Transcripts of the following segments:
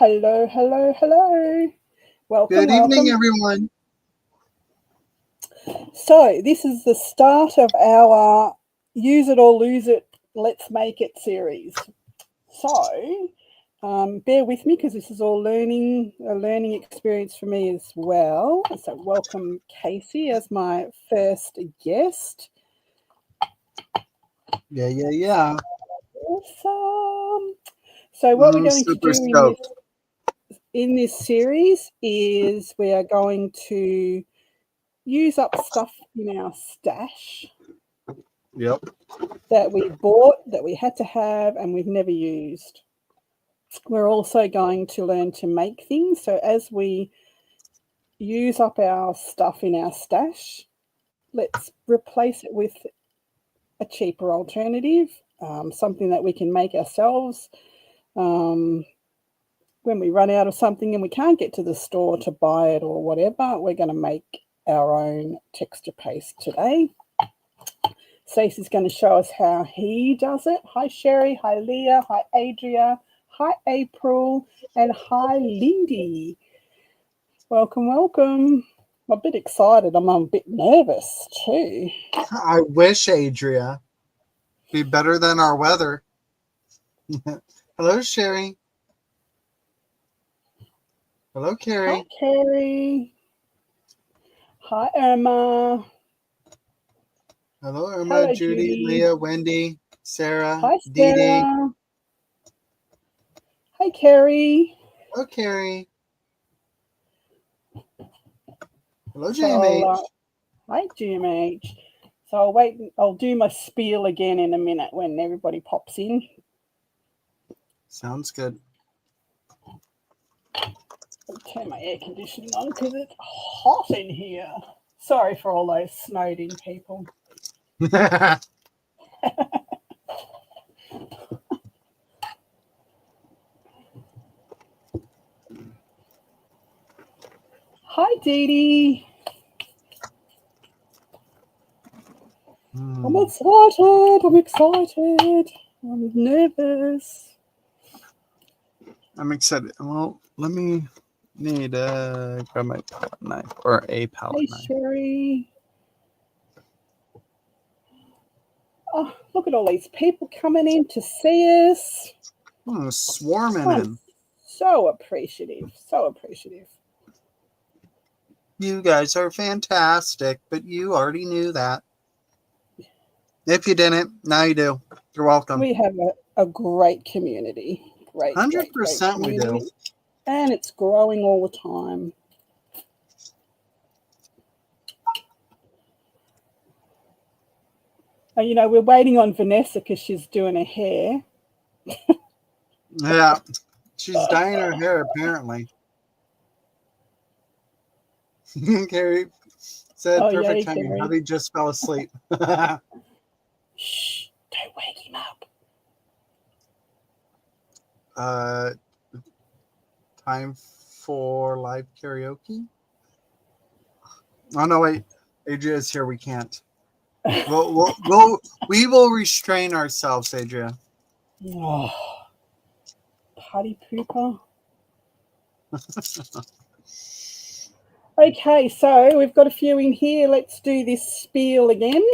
Hello, hello, hello. Welcome, Good evening, welcome. everyone. So, this is the start of our Use It or Lose It, Let's Make It series. So, bear with me because this is all a learning experience for me as well. So, welcome Casey as my first guest. Yeah. Awesome. So, what we're going to Super do stoked. in this series is we are going to use up stuff in our stash Yep. that we bought, that we had to have, and we've never used. We're also going to learn to make things. So as we use up our stuff in our stash, let's replace it with a cheaper alternative, something that we can make ourselves. When we run out of something and we can't get to the store to buy it or whatever, we're going to make our own texture paste today. Stacey's going to show us how he does it. Hi, Sherry. Hi, Leah. Hi, Adria. Hi, April. And hi, Lindy. Welcome, welcome. I'm a bit excited. I'm a bit nervous too. I wish, Adria, be better than our weather. Hello, Sherry. Hello, Carrie. Hi, Carrie. Hi, Irma. Hello, Irma, Hello, Judy, Judy. Leah, Wendy, Sarah, Hi, Dee Dee. Sarah. Hi, Carrie. Hello, Carrie. Hello, So JMH. hi, GMH. So I'll wait. I'll do my spiel again in a minute when everybody pops in. Sounds good. I'll turn my air conditioning on because it's hot in here. Sorry for all those snowed in people. Hi, Dee Dee. I'm excited. I'm nervous. I'm excited. Well, let me need grab my palette knife or a palette Hey, knife. Sherry. Oh, look at all these people coming in to see us. Swarming I'm in. so appreciative. So appreciative. You guys are fantastic, but you already knew that. If you didn't, now you do. You're welcome. We have a great community. Great 100% we community. do. And it's growing all the time. You know, we're waiting on Vanessa because she's doing her hair. Yeah, she's dyeing her hair apparently. Carrie said, Oh, perfect yay, timing. Carrie. Hubby just fell asleep. Shh, don't wake him up. Time for live karaoke? Oh, no, wait. Adria is here. We can't. We will restrain ourselves, Adria. Oh, party pooper. Okay, so we've got a few in here. Let's do this spiel again.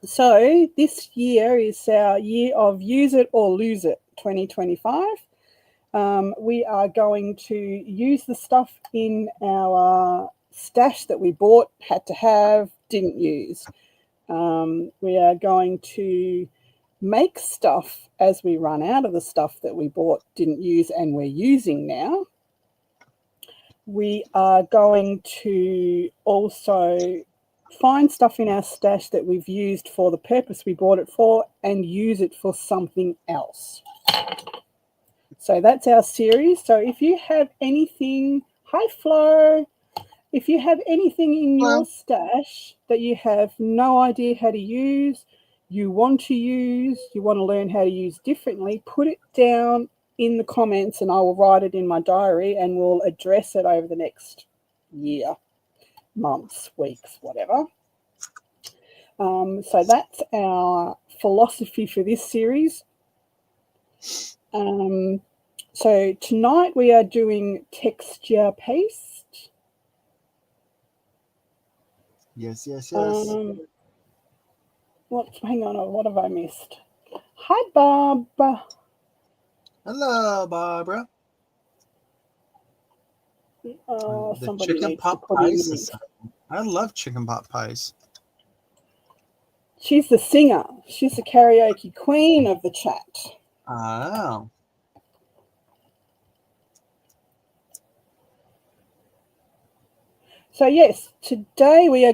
So this year is our year of Use It or Lose It 2025. We are going to use the stuff in our stash that we bought, had to have, didn't use. We are going to make stuff as we run out of the stuff that we bought, didn't use, and we're using now. We are going to also find stuff in our stash that we've used for the purpose we bought it for and use it for something else. So that's our series. So if you have anything, hi Flo, if you have anything in your stash that you have no idea how to use, you want to learn how to use differently, put it down in the comments and I will write it in my diary and we'll address it over the next year, months, weeks, whatever. So that's our philosophy for this series. So tonight we are doing texture paste. Yes. Hang on, what have I missed? Hi, Bob. Hello, Barbara. The Somebody chicken needs to pot put in pies. the... I love chicken pot pies. She's the singer. She's the karaoke queen of the chat. Oh. So yes, today we're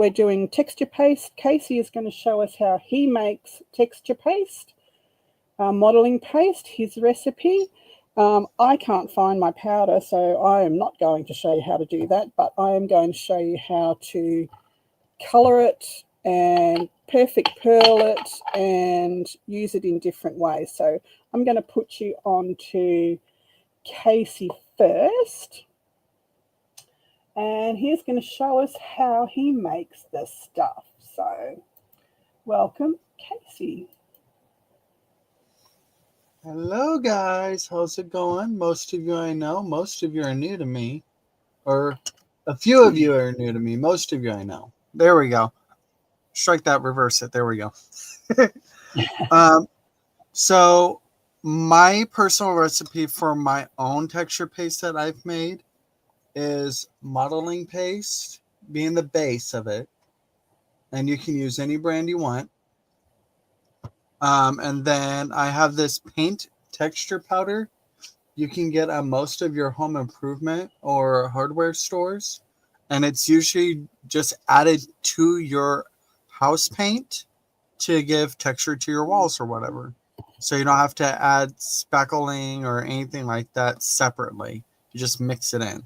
doing texture paste. Casey is going to show us how he makes texture paste, modeling paste, his recipe. I can't find my powder, so I am not going to show you how to do that, but I am going to show you how to color it and perfect pearl it and use it in different ways. So I'm going to put you on to Casey first. And he's going to show us how he makes this stuff. So welcome, Casey. Hello, guys. How's it going? Most of you I know. Most of you are new to me. Or a few of you are new to me. Most of you I know. There we go. Strike that, reverse it. There we go. So my personal recipe for my own texture paste that I've made is modeling paste being the base of it. And you can use any brand you want. And then I have this paint texture powder you can get at most of your home improvement or hardware stores. And it's usually just added to your house paint to give texture to your walls or whatever. So you don't have to add spackling or anything like that separately. You just mix it in.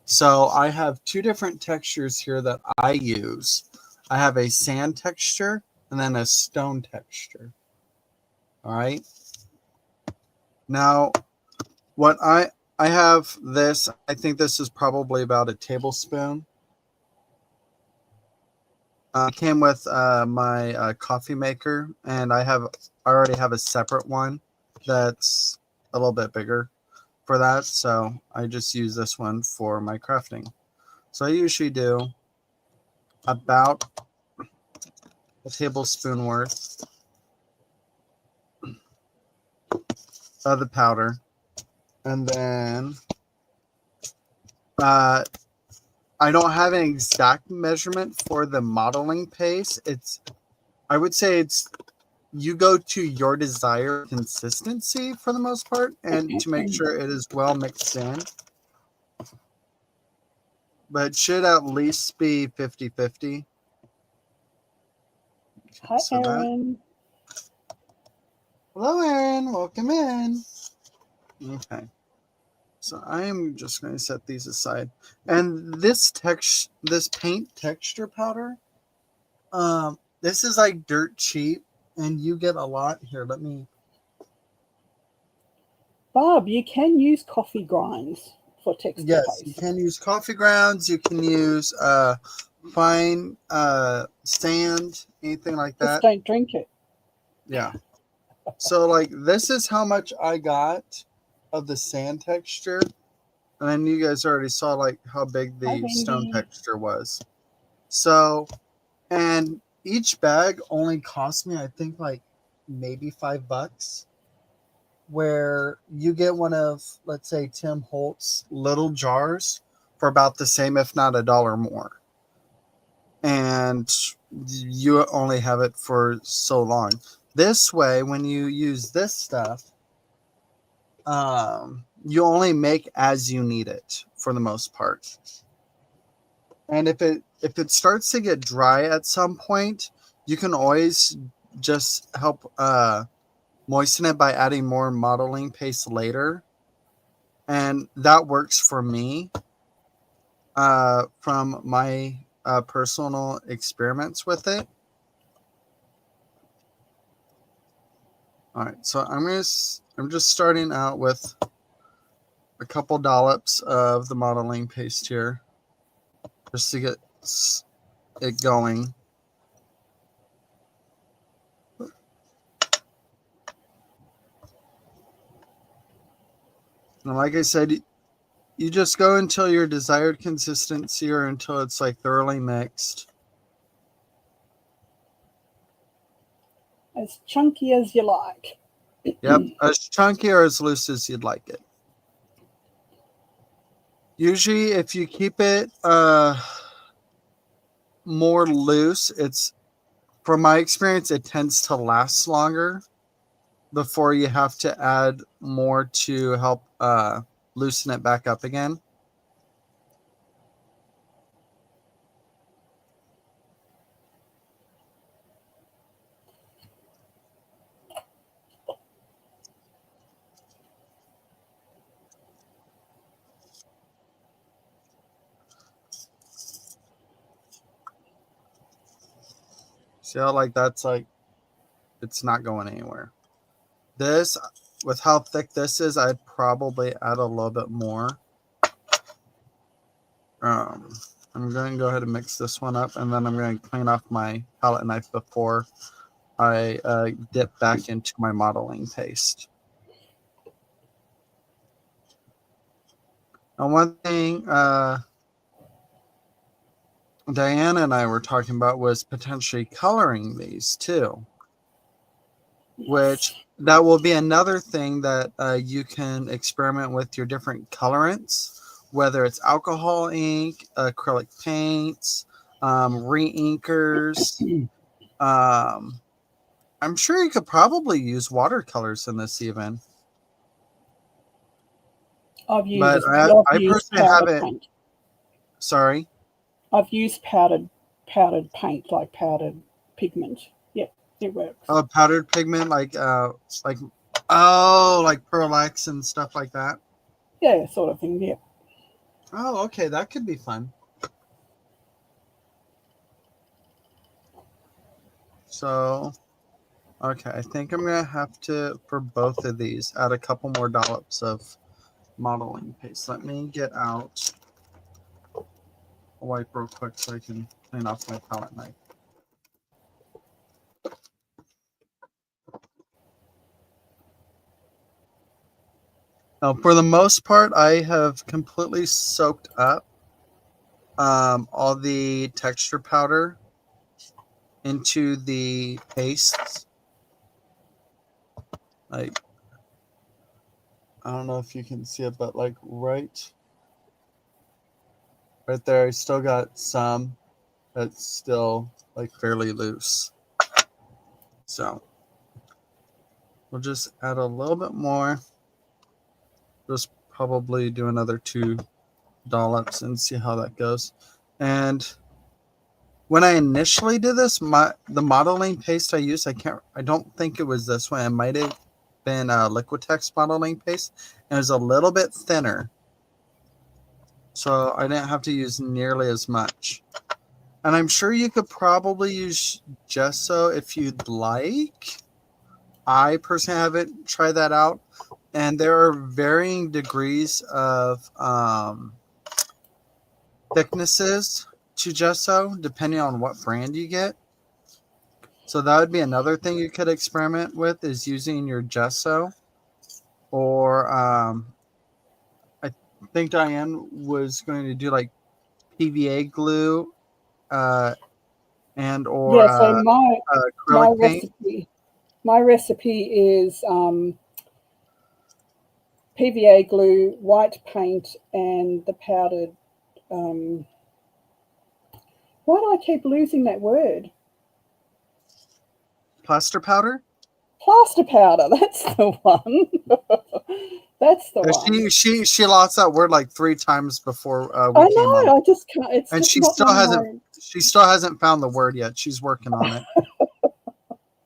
So I have two different textures here that I use. I have a sand texture and then a stone texture. All right. Now, what I have this, I think this is probably about a tablespoon. It came with my coffee maker, and I already have a separate one that's a little bit bigger for that. So I just use this one for my crafting. So I usually do about a tablespoon worth of the powder. And then I don't have an exact measurement for the modeling paste. I would say you go to your desired consistency for the most part and to make sure it is well mixed in. But it should at least be 50-50. Hi, Erin. Hello, Erin. Welcome in. Okay. So I am just going to set these aside. And this paint texture powder, this is like dirt cheap, and you get a lot. Here, let me. Bob, you can use coffee grinds for texture paste. You can use coffee grounds. You can use fine sand, anything like that. Just don't drink it. Yeah. So like this is how much I got of the sand texture. And then you guys already saw like how big the stone texture was. So, and each bag only cost me, I think, like maybe $5. Where you get one of, let's say, Tim Holtz little jars for about the same, if not $1 more. And you only have it for so long. This way, when you use this stuff, you only make as you need it for the most part. And if it starts to get dry at some point, you can always just help moisten it by adding more modeling paste later. And that works for me from my personal experiments with it. All right, so I'm just starting out with a couple dollops of the modeling paste here, just to get it going. And like I said, you just go until your desired consistency or until it's like thoroughly mixed. As chunky as you like. Yep, as chunky or as loose as you'd like it. Usually, if you keep it more loose, from my experience, it tends to last longer before you have to add more to help loosen it back up again. See how like that's like it's not going anywhere. This, with how thick this is, I'd probably add a little bit more. I'm going to go ahead and mix this one up, and then I'm going to clean off my palette knife before I dip back into my modeling paste. Now, one thing Diana and I were talking about was potentially coloring these too, which that will be another thing that you can experiment with your different colorants, whether it's alcohol ink, acrylic paints, re-inkers. I'm sure you could probably use watercolors in this even. I've But used, I personally haven't. paint. Sorry. I've used powdered paint, like powdered pigment. Yep, it works. Oh, powdered pigment, like Pearl X and stuff like that. Yeah, sort of thing. Yeah. Oh, okay, that could be fun. So, okay, I think I'm gonna have to, for both of these, add a couple more dollops of modeling paste. Let me get out a wipe real quick so I can clean off my palette knife. Now, for the most part, I have completely soaked up all the texture powder into the pastes. Like, I don't know if you can see it, but like right there, I still got some that's still like fairly loose. So we'll just add a little bit more. Just probably do another 2 dollops and see how that goes. And when I initially did this, the modeling paste I used, I don't think it was this one. It might have been Liquitex modeling paste. And it was a little bit thinner, so I didn't have to use nearly as much. And I'm sure you could probably use gesso if you'd like. I personally haven't tried that out, and there are varying degrees of thicknesses to gesso depending on what brand you get. So that would be another thing you could experiment with, is using your gesso, or I think Diane was going to do like PVA glue and or Yeah. So acrylic paint. my recipe is PVA glue, white paint, and the powdered. Why do I keep losing that word? Plaster powder. Plaster powder. That's the one. That's the one. She lost that word like 3 times before I we came on, know. I just can't. It's and just she not still one of hasn't. my. She still hasn't found the word yet. She's working on it.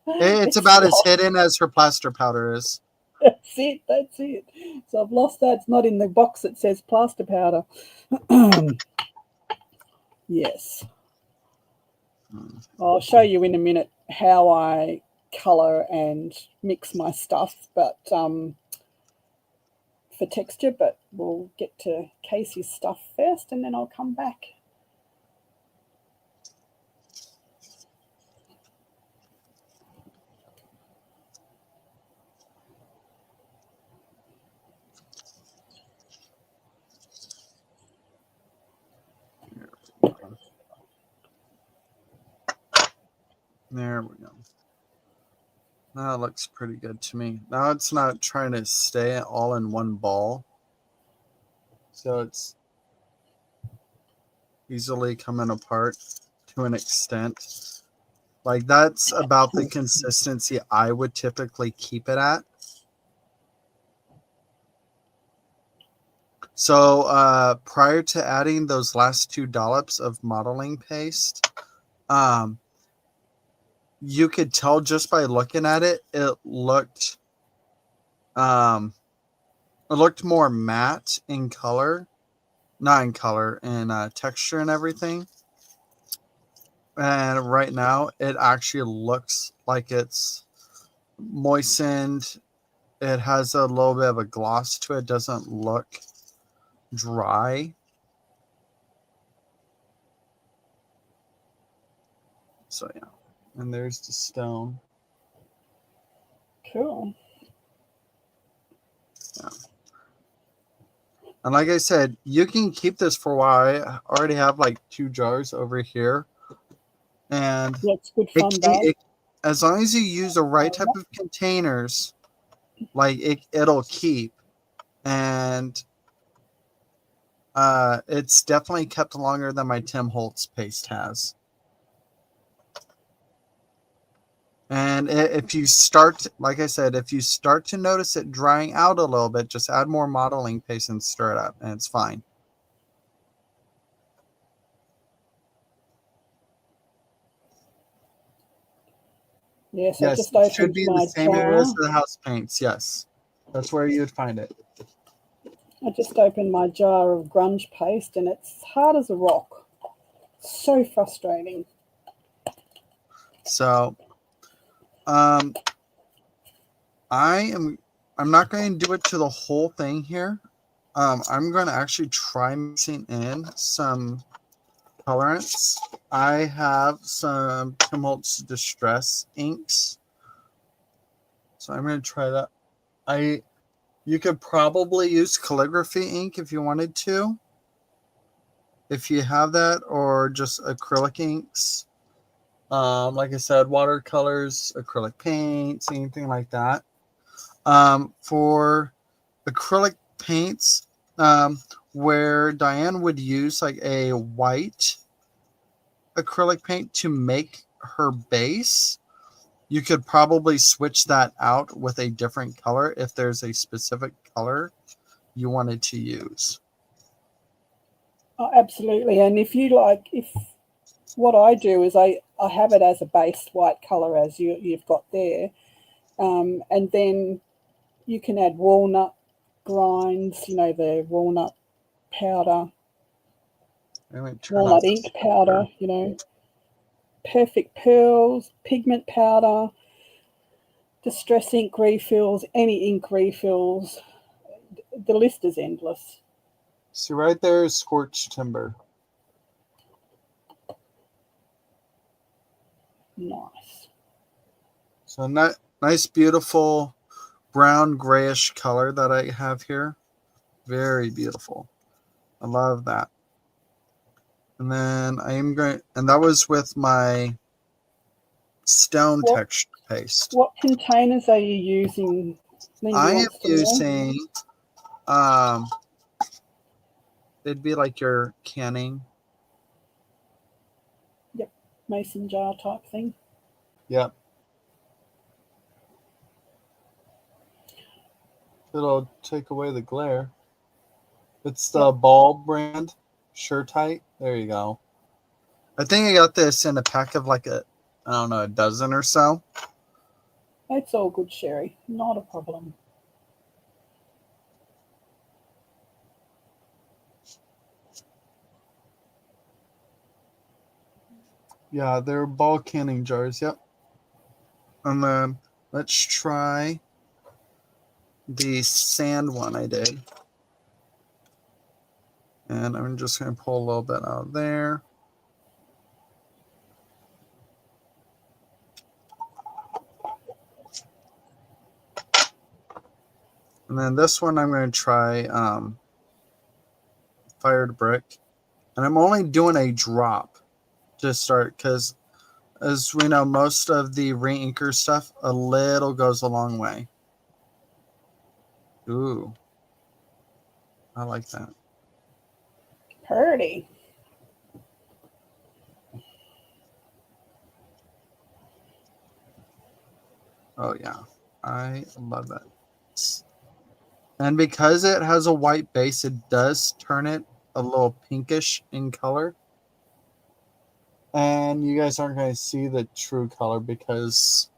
It's It's about as not. hidden as her plaster powder is. That's it. That's it. So I've lost that. It's not in the box that says plaster powder. Yes. I'll show you in a minute how I color and mix my stuff, but for texture. But we'll get to Casey's stuff first, and then I'll come back. There we go. That looks pretty good to me. Now it's not trying to stay all in one ball. So it's easily coming apart to an extent. Like that's about the consistency I would typically keep it at. So prior to adding those last 2 dollops of modeling paste, you could tell just by looking at it, it looked more matte in color, not in color, in texture and everything. And right now, it actually looks like it's moistened. It has a little bit of a gloss to it. Doesn't look dry. So yeah, and there's the stone. Cool. Yeah. And like I said, you can keep this for a while. I already have like 2 jars over here. And Yeah, it's good fun, as long as you use the right type of containers, like it'll keep. And it's definitely kept longer than my Tim Holtz paste has. And if you start, like I said, if you start to notice it drying out a little bit, just add more modeling paste and stir it up, and it's fine. Yes, Yes, I just it should opened be in my the same jar. areas of the house paints. Yes, that's where you would find it. I just opened my jar of grunge paste, and it's hard as a rock. So frustrating. So, I'm not going to do it to the whole thing here. I'm going to actually try mixing in some colorants. I have some Tim Holtz Distress inks, so I'm going to try that. You could probably use calligraphy ink if you wanted to, if you have that, or just acrylic inks. Like I said, watercolors, acrylic paints, anything like that. For acrylic paints, where Diane would use like a white acrylic paint to make her base, you could probably switch that out with a different color if there's a specific color you wanted to use. Oh, absolutely. And if what I do is I have it as a base white color as you've got there, and then you can add walnut grinds, the walnut powder, walnut ink powder, perfect pearls, pigment powder, distress ink refills, any ink refills. The list is endless. See, right there is scorched timber. Nice. So nice, beautiful brown grayish color that I have here. Very beautiful. I love that. And then and that was with my stone texture paste. What containers are you using? I am using, it'd be like your canning. Yep, mason jar type thing. Yep. It'll take away the glare. It's the Ball brand, Sure-Tite. There you go. I think I got this in a pack of like a dozen or so. It's all good, Sherry. Not a problem. Yeah, they're Ball canning jars. Yep. And then let's try the sand one I did. And I'm just going to pull a little bit out of there. And then this one I'm going to try Fired Brick. And I'm only doing a drop to start because as we know, most of the reinker stuff, a little goes a long way. Ooh, I like that. Pretty. Oh yeah, I love that. And because it has a white base, it does turn it a little pinkish in color. And you guys aren't going to see the true color because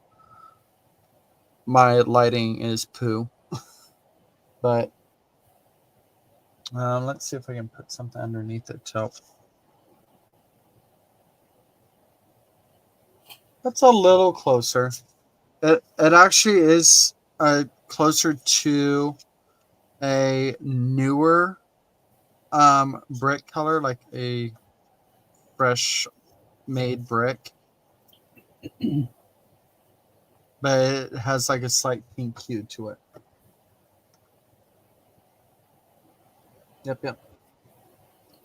my lighting is poo. But let's see if I can put something underneath it. So that's a little closer. It actually is closer to a newer brick color, like a fresh made brick. But it has like a slight pink hue to it. Yep.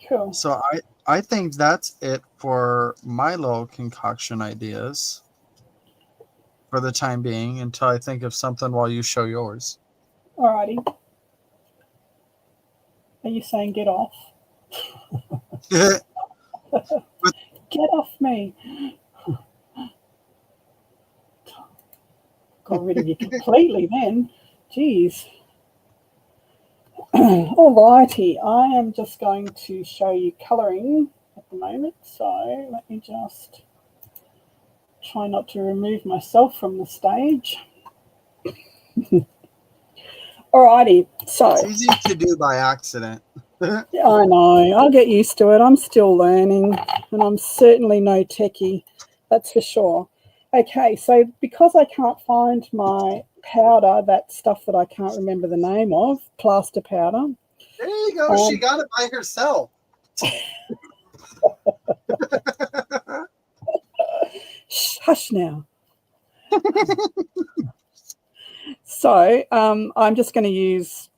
Cool. So I think that's it for my little concoction ideas for the time being until I think of something while you show yours. Alrighty. Are you saying get off? But Get off me. Got rid of you completely then. Jeez. Alrighty, I am just going to show you colouring at the moment. So let me just try not to remove myself from the stage. Alrighty, so it's easy to do by accident. I know, I'll get used to it. I'm still learning, and I'm certainly no techie, that's for sure. Okay, so because I can't find my powder, that stuff that I can't remember the name of, plaster powder. There you go. She got it by herself. Shh, hush now. So I'm just going to use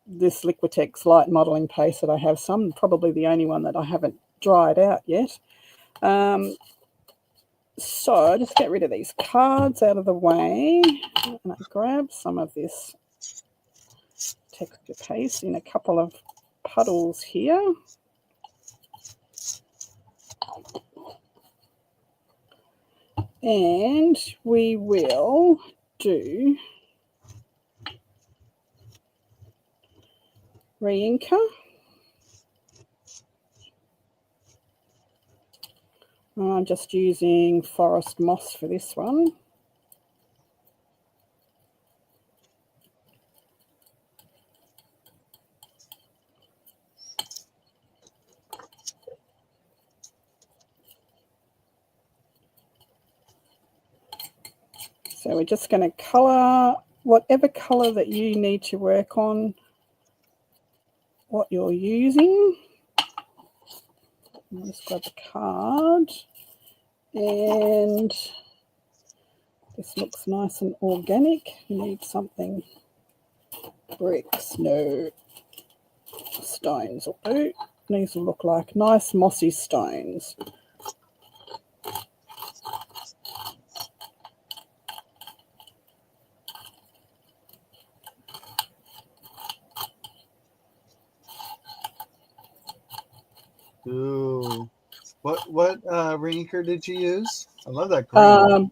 this Liquitex light modelling paste that I have some, probably the only one that I haven't dried out yet. So just get rid of these cards out of the way, and I grab some of this texture paste in a couple of puddles here. And we will do reinker. I'm just using Forest Moss for this one. So we're just going to colour whatever colour that you need to work on, what you're using. I'll just grab a card, and this looks nice and organic. You need something, bricks, no, stones will do. These will look like nice mossy stones. Ooh. What reinker did you use? I love that green.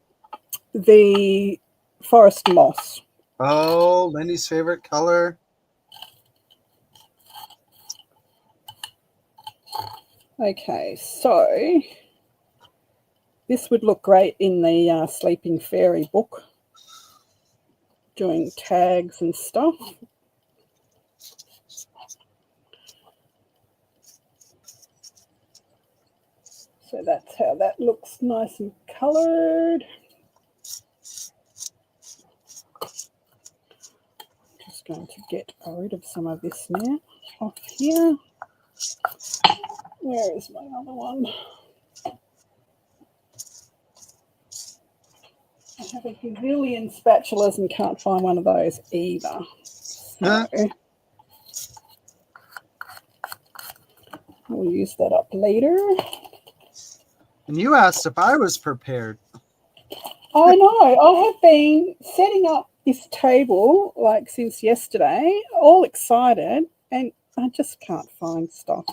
The Forest Moss. Oh, Lindy's favorite color. Okay, so this would look great in the Sleeping Fairy book, doing tags and stuff. So that's how that looks, nice and coloured. Just going to get rid of some of this now off here. Where is my other one? I have a gazillion spatulas and can't find one of those either. So we'll use that up later. And you asked if I was prepared. I know. I have been setting up this table like since yesterday, all excited, and I just can't find stuff.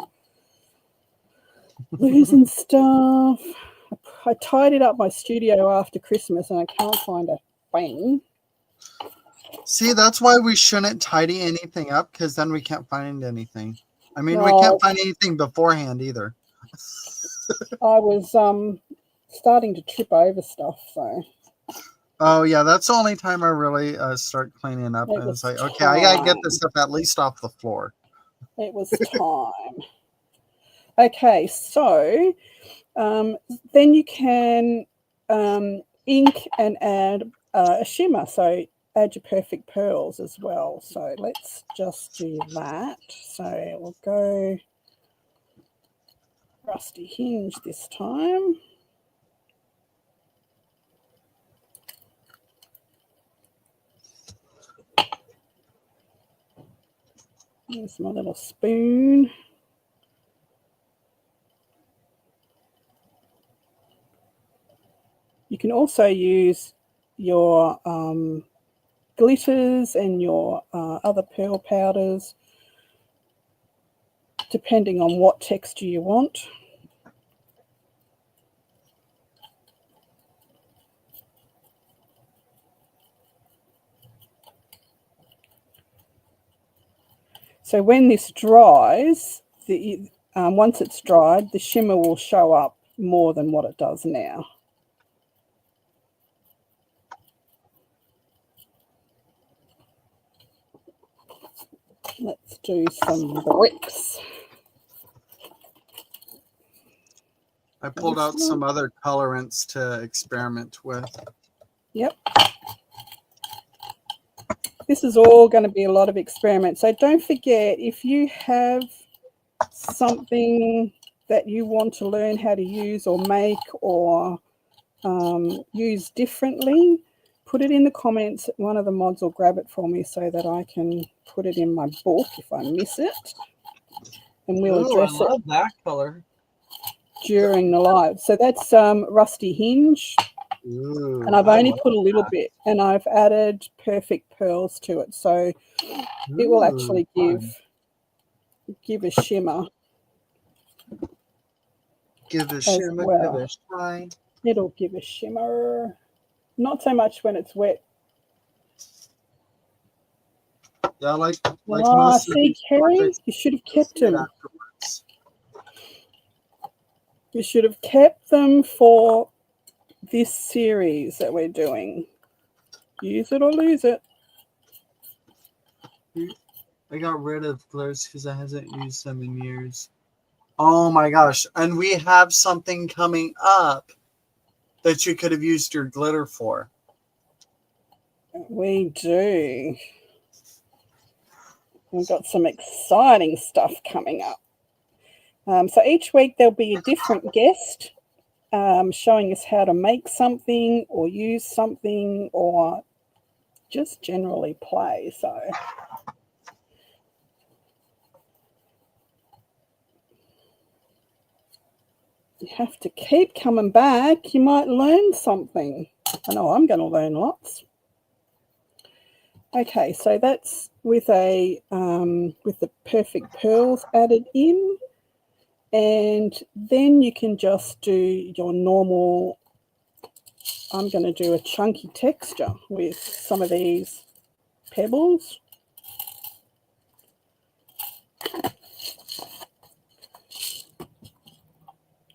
Losing stuff. I tidied up my studio after Christmas and I can't find a thing. See, that's why we shouldn't tidy anything up, because then we can't find anything. I mean, we No, can't find anything beforehand either. I was starting to trip over stuff, so Oh yeah, that's the only time I really start cleaning up, it and it's was like, okay, I gotta get this time. stuff at least off the floor. It was time. Okay, so then you can ink and add a shimmer. So add your perfect pearls as well. So let's just do that. So we'll go Rusty Hinge this time. Here's my little spoon. You can also use your glitters and your other pearl powders, depending on what texture you want. So when this dries, once it's dried, the shimmer will show up more than what it does now. Let's do some bricks. I pulled out some other colorants to experiment with. Yep. This is all going to be a lot of experiments. So don't forget, if you have something that you want to learn how to use or make or use differently, put it in the comments. One of the mods will grab it for me so that I can put it in my book if I miss it. And we'll address I love that color during the live. So that's Rusty Hinge. Ooh, and I've only put a little bit, and I've added perfect pearls to it. So it will actually give a shimmer. Give a shimmer, well. give a shine. It'll give a shimmer. Not so much when it's wet. Yeah, like see, Kerry, you should have kept them. You should have kept them for this series that we're doing. Use it or lose it. I got rid of glitters because I haven't used them in years. Oh my gosh. And we have something coming up that you could have used your glitter for. We do. We've got some exciting stuff coming up. So each week there'll be a different guest showing us how to make something or use something or just generally play. So you have to keep coming back. You might learn something. I know I'm going to learn lots. Okay, so that's with the perfect pearls added in. And then you can just do your normal, I'm going to do a chunky texture with some of these pebbles.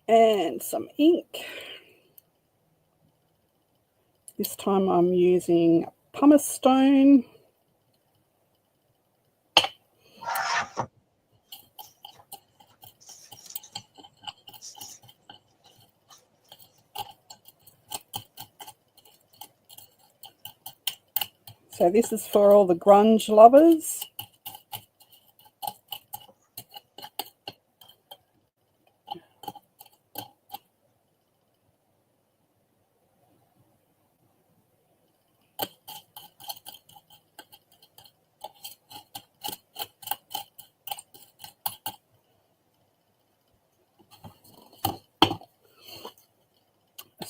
And some ink. This time I'm using pumice stone. So this is for all the grunge lovers.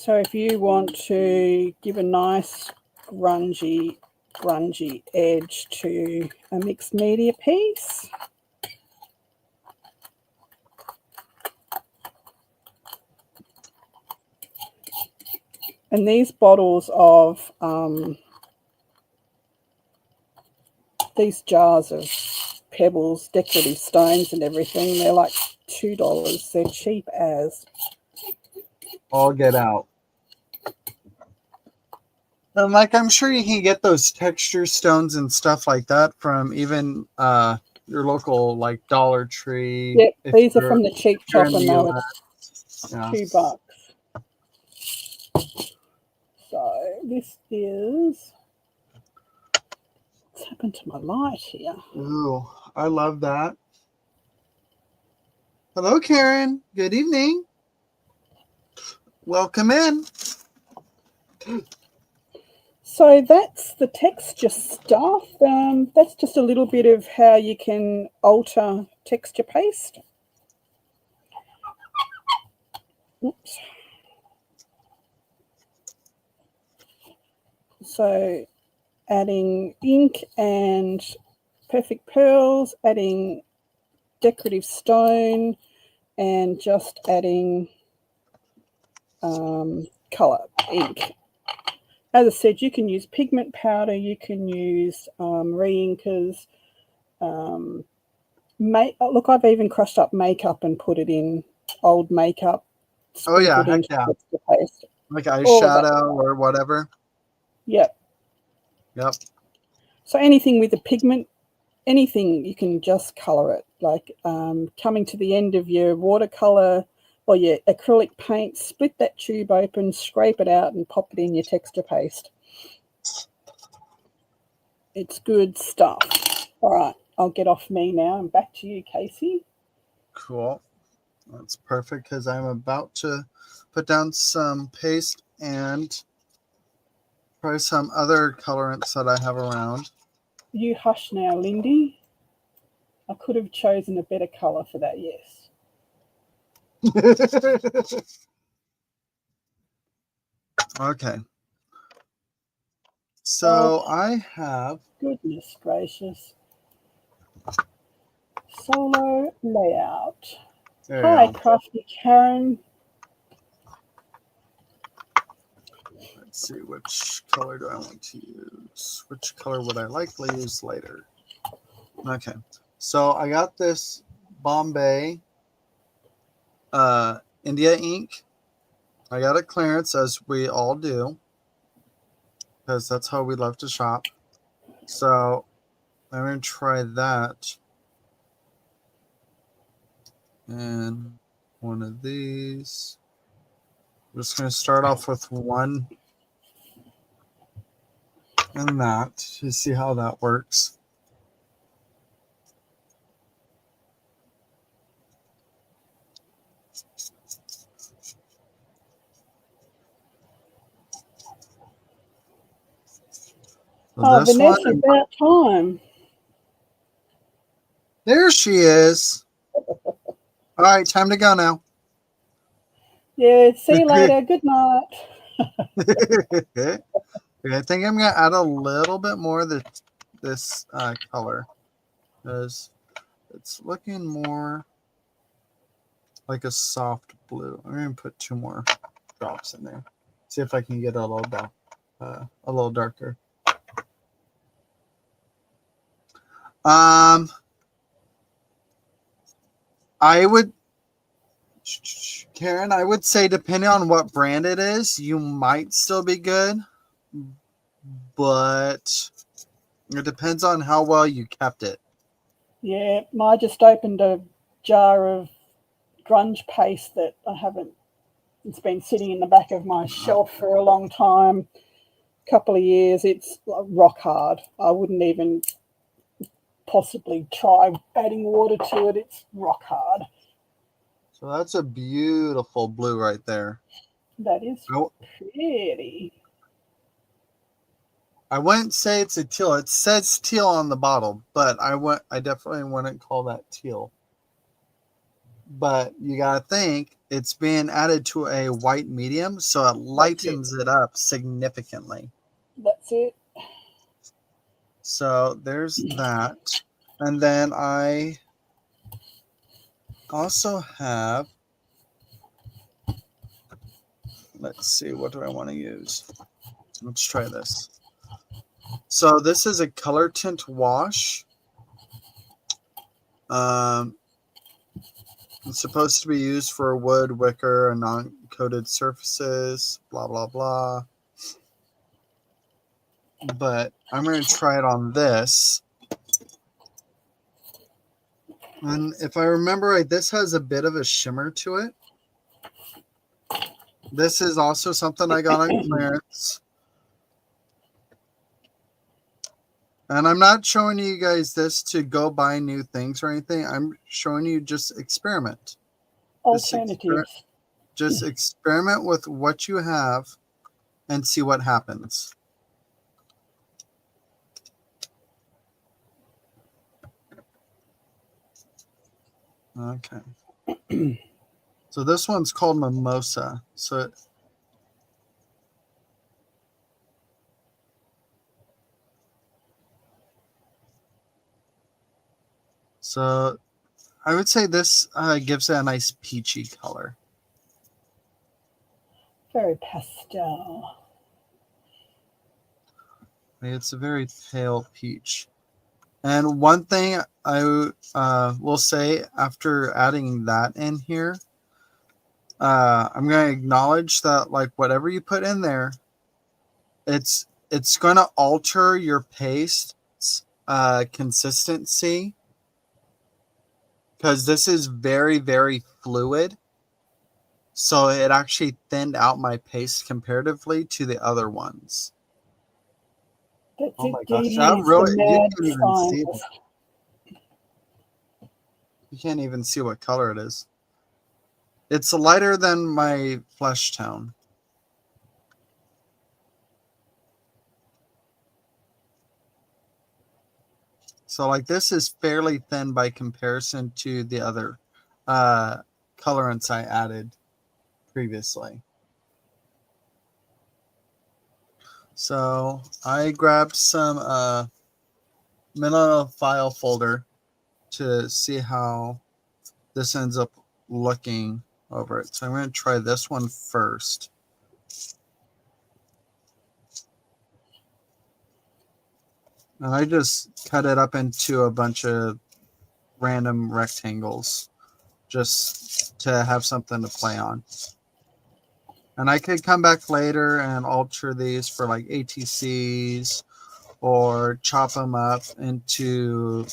So if you want to give a nice grungy edge to a mixed media piece, and these bottles of these jars of pebbles, decorative stones and everything, they're like $2. They're cheap as. All get out. And like, I'm sure you can get those texture stones and stuff like that from even your local like Dollar Tree. Yep, these are from the cheap shop and they were Yeah. $2. So this is, what's happened to my light here? Ooh, I love that. Hello, Karen. Good evening. Welcome in. So that's the texture stuff. That's just a little bit of how you can alter texture paste. Oops. So adding ink and perfect pearls, adding decorative stone, and just adding color ink. As I said, you can use pigment powder, you can use re-inkers. Look, I've even crushed up makeup and put it in, old makeup. Oh yeah, heck yeah. Paste. Like eyeshadow or whatever. Yep. Yep. So anything with a pigment, anything, you can just color it. Like coming to the end of your watercolor or your acrylic paint, split that tube open, scrape it out and pop it in your texture paste. It's good stuff. All right, I'll get off me now and back to you, Casey. Cool. That's perfect because I'm about to put down some paste and try some other colorants that I have around. You hush now, Lindy. I could have chosen a better color for that, yes. Okay. So I have... Goodness gracious. Solo layout. Hi, Crafty Karen. Let's see, which color do I want to use? Which color would I likely use later? Okay. So I got this Bombay India ink. I got a clearance, as we all do, because that's how we love to shop. So I'm going to try that. And one of these. I'm just going to start off with one and that to see how that works. Oh, Vanessa, about time. There she is. All right, time to go now. Yeah, see you later. Good night. Okay, I think I'm going to add a little bit more of this color because it's looking more like a soft blue. I'm going to put 2 more drops in there. See if I can get a little darker. I would, Karen, I would say depending on what brand it is, you might still be good, but it depends on how well you kept it. Yeah, I just opened a jar of grunge paste that I haven't, it's been sitting in the back of my shelf for a long time, couple of years. It's rock hard. I wouldn't even possibly try adding water to it. It's rock hard. So that's a beautiful blue right there. That is pretty. I wouldn't say it's a teal. It says teal on the bottle, but I definitely wouldn't call that teal. But you gotta think it's being added to a white medium, so it lightens it up significantly. That's it. So there's that. And then I also have, let's see, what do I want to use? Let's try this. So this is a color tint wash. It's supposed to be used for wood, wicker, and non-coated surfaces, blah, blah, blah. But I'm going to try it on this. And if I remember right, this has a bit of a shimmer to it. This is also something I got on clearance. And I'm not showing you guys this to go buy new things or anything. I'm showing you just experiment. Alternatives. Just experiment with what you have and see what happens. Okay. So this one's called Mimosa. So I would say this gives it a nice peachy color. Very pastel. It's a very pale peach. And one thing I will say after adding that in here, I'm going to acknowledge that like whatever you put in there, it's going to alter your paste's consistency, because this is very, very fluid. So it actually thinned out my paste comparatively to the other ones. That's oh my gosh, that really, you can't even see that. You can't even see what color it is. It's lighter than my flesh tone. So like this is fairly thin by comparison to the other colorants I added previously. So I grabbed some manila file folder to see how this ends up looking over it. So I'm going to try this one first. And I just cut it up into a bunch of random rectangles just to have something to play on. And I could come back later and alter these for like ATCs or chop them up into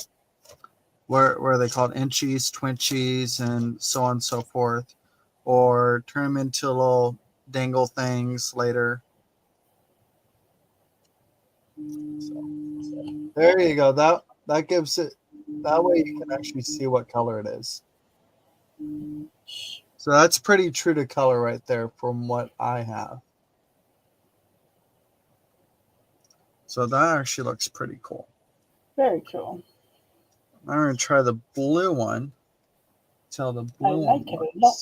where are they called, inchies, twinchies, and so on and so forth, or turn them into little dangle things later. So, there you go. That gives it, that way you can actually see what color it is. So that's pretty true to color right there from what I have. So that actually looks pretty cool. Very cool. I'm going to try the blue one. Tell the blue I like one it a lot.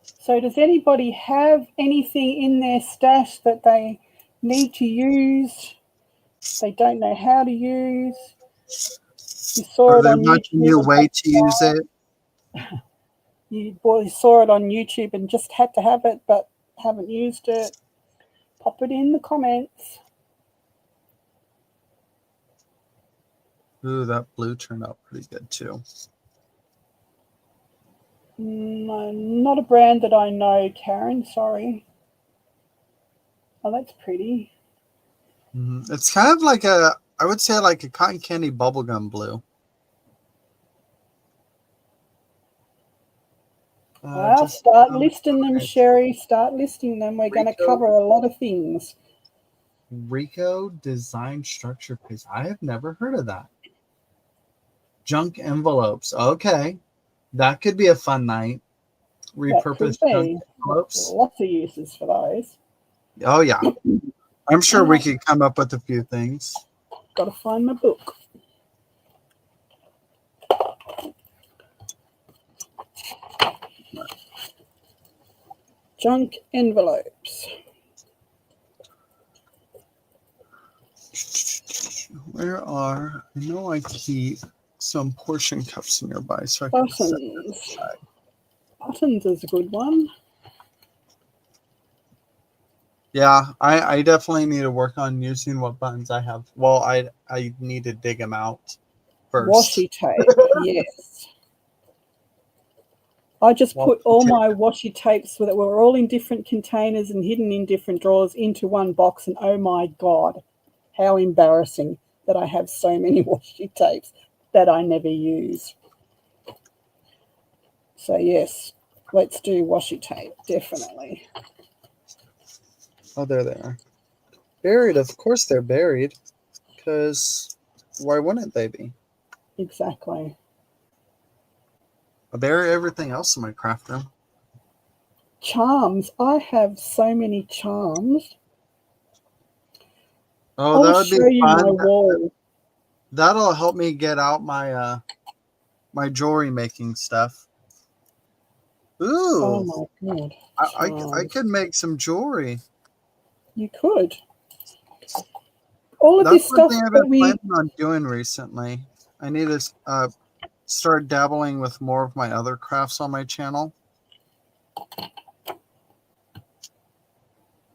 So does anybody have anything in their stash that they need to use, they don't know how to use? You saw it on YouTube. A new way to use it. You saw it on YouTube and just had to have it, but haven't used it. Pop it in the comments. Ooh, that blue turned out pretty good too. Not a brand that I know, Karen. Sorry. Oh, that's pretty. It's kind of like I would say like a cotton candy bubblegum blue. Well, start listing them, Sherry. Start listing them. We're going to cover a lot of things. Rico Design Structure Paste. I have never heard of that. Junk envelopes. Okay. That could be a fun night. repurposed junk be. envelopes. Lots of uses for those. Oh yeah, I'm sure we could come up with a few things. Got to find my book. Junk envelopes. I know I keep some portion cups nearby, so I can set that Buttons. aside. Buttons is a good one. Yeah, I definitely need to work on using what buttons I have. Well, I need to dig them out first. Washi tape, yes. I just put all my washi tapes that were all in different containers and hidden in different drawers into one box, and oh my God, how embarrassing that I have so many washi tapes that I never use. So yes, let's do washi tape, definitely. Oh, there they are. Buried, of course they're buried, because why wouldn't they be? Exactly. I bury everything else in my craft room. Charms. I have so many charms. Oh, I'll that would be show you fun. my wall. That'll help me get out my my jewelry making stuff. Ooh. Oh my God. I could make some jewelry. You could. All of That's this one stuff thing I've that been planning on doing recently. I need to start dabbling with more of my other crafts on my channel.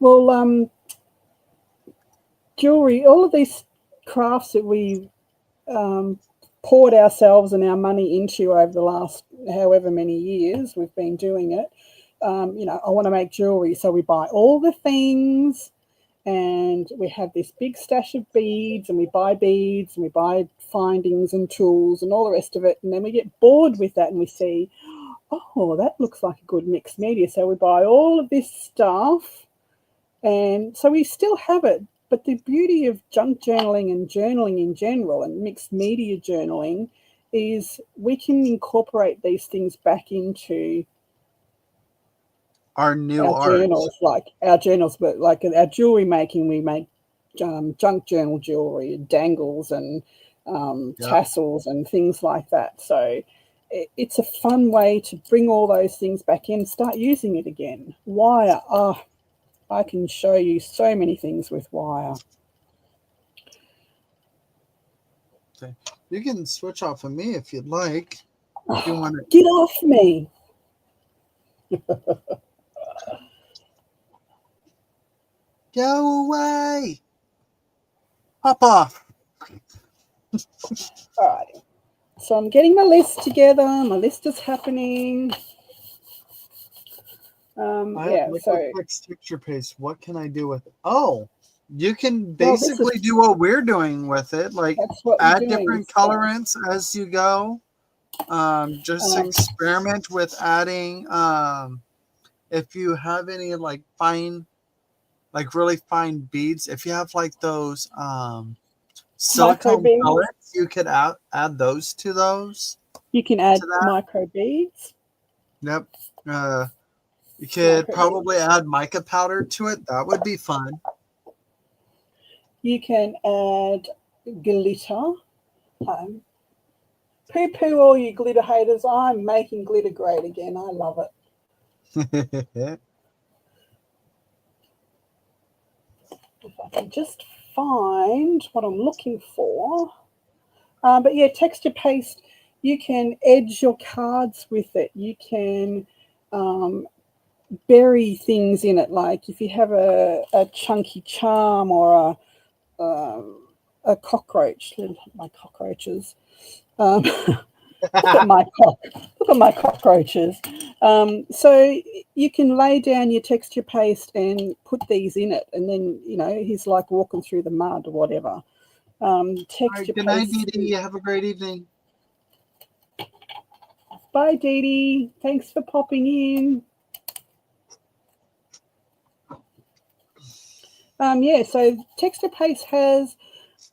Well, jewelry, all of these crafts that we poured ourselves and our money into over the last however many years we've been doing it. I want to make jewelry, so we buy all the things, and we have this big stash of beads, and we buy beads, and we buy findings and tools and all the rest of it, and then we get bored with that, and we see, oh, that looks like a good mixed media, so we buy all of this stuff, and so we still have it. But the beauty of junk journaling and journaling in general and mixed media journaling is we can incorporate these things back into Our new our art. journals, like our journals, but like our jewelry making, we make junk journal jewelry, dangles and tassels and things like that. So it's a fun way to bring all those things back in, start using it again. Wire. I can show you so many things with wire. Okay. You can switch off of me if you'd like. If you want to. Get off me. Go away. Hop off. All right. So I'm getting my list together. My list is happening. So texture paste. What can I do with it? Oh, you can basically do what we're doing with it, like add different colorants as you go. Just experiment with adding. If you have any like really fine beads, if you have like those silicone pellets, you could add those to those. You can add micro beads. Yep. You could probably add mica powder to it. That would be fun. You can add glitter. Poo-poo all you glitter haters. I'm making glitter great again. I love it. If I can just find what I'm looking for. But yeah, texture paste, you can edge your cards with it. You can bury things in it, like if you have a chunky charm or a cockroach. My cockroaches. Look at my cockroaches. So you can lay down your texture paste and put these in it, and then he's like walking through the mud or whatever. Texture good night, Dee Dee. Have a great evening. Bye, Dee Dee. Thanks for popping in. So texture paste has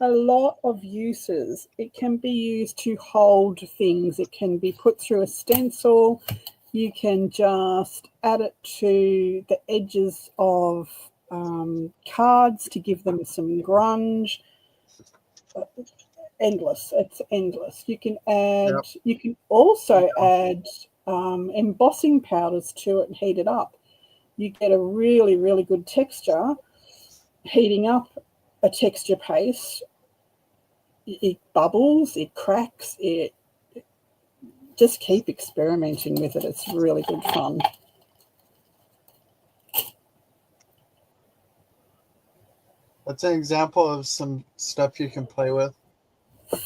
a lot of uses. It can be used to hold things. It can be put through a stencil. You can just add it to the edges of cards to give them some grunge. Endless. It's endless. You can add. Yep. You can also add embossing powders to it and heat it up. You get a really, really good texture. Heating up a texture paste, it bubbles, it cracks, it just keep experimenting with it. It's really good fun. That's an example of some stuff you can play with.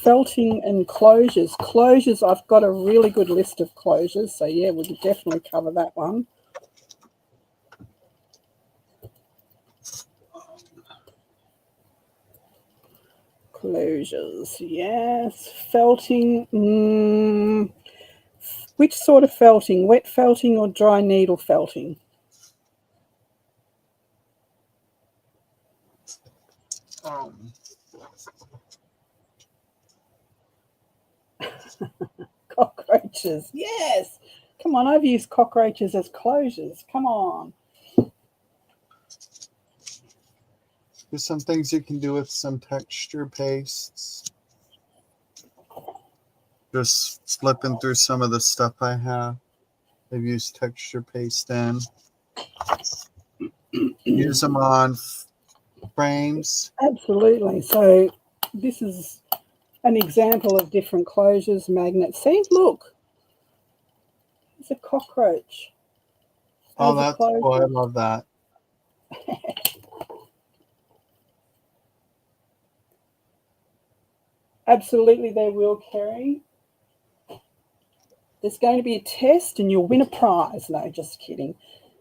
Felting and closures. Closures, I've got a really good list of closures. So, yeah, we can definitely cover that one. Closures, yes. Felting. Which sort of felting? Wet felting or dry needle felting? Cockroaches, yes. Come on, I've used cockroaches as closures. Come on. There's some things you can do with some texture pastes. Just flipping through some of the stuff I have. I've used texture paste in. Use them on frames. Absolutely. So this is an example of different closures, magnets. See, look, it's a cockroach. Oh, that's cool. I love that. Absolutely, they will, Kerry. There's going to be a test and you'll win a prize. No, just kidding.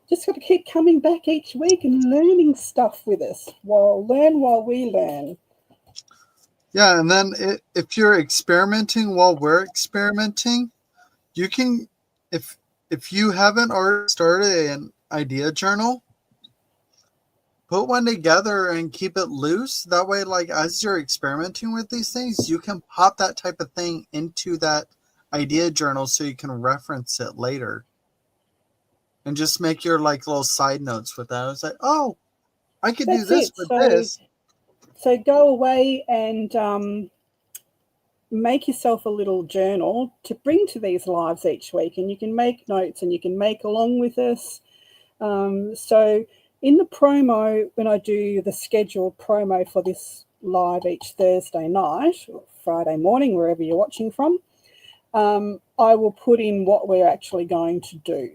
Just got to keep coming back each week and learning stuff with us. Learn while we learn. Yeah, and then if you're experimenting while we're experimenting, you can, if you haven't already started an idea journal, put one together and keep it loose. That way, like as you're experimenting with these things, you can pop that type of thing into that idea journal so you can reference it later. And just make your like little side notes with that. It's like, oh, I could do this with this. So go away and make yourself a little journal to bring to these lives each week, and you can make notes and you can make along with us. So in the promo, when I do the scheduled promo for this live each Thursday night or Friday morning, wherever you're watching from, I will put in what we're actually going to do.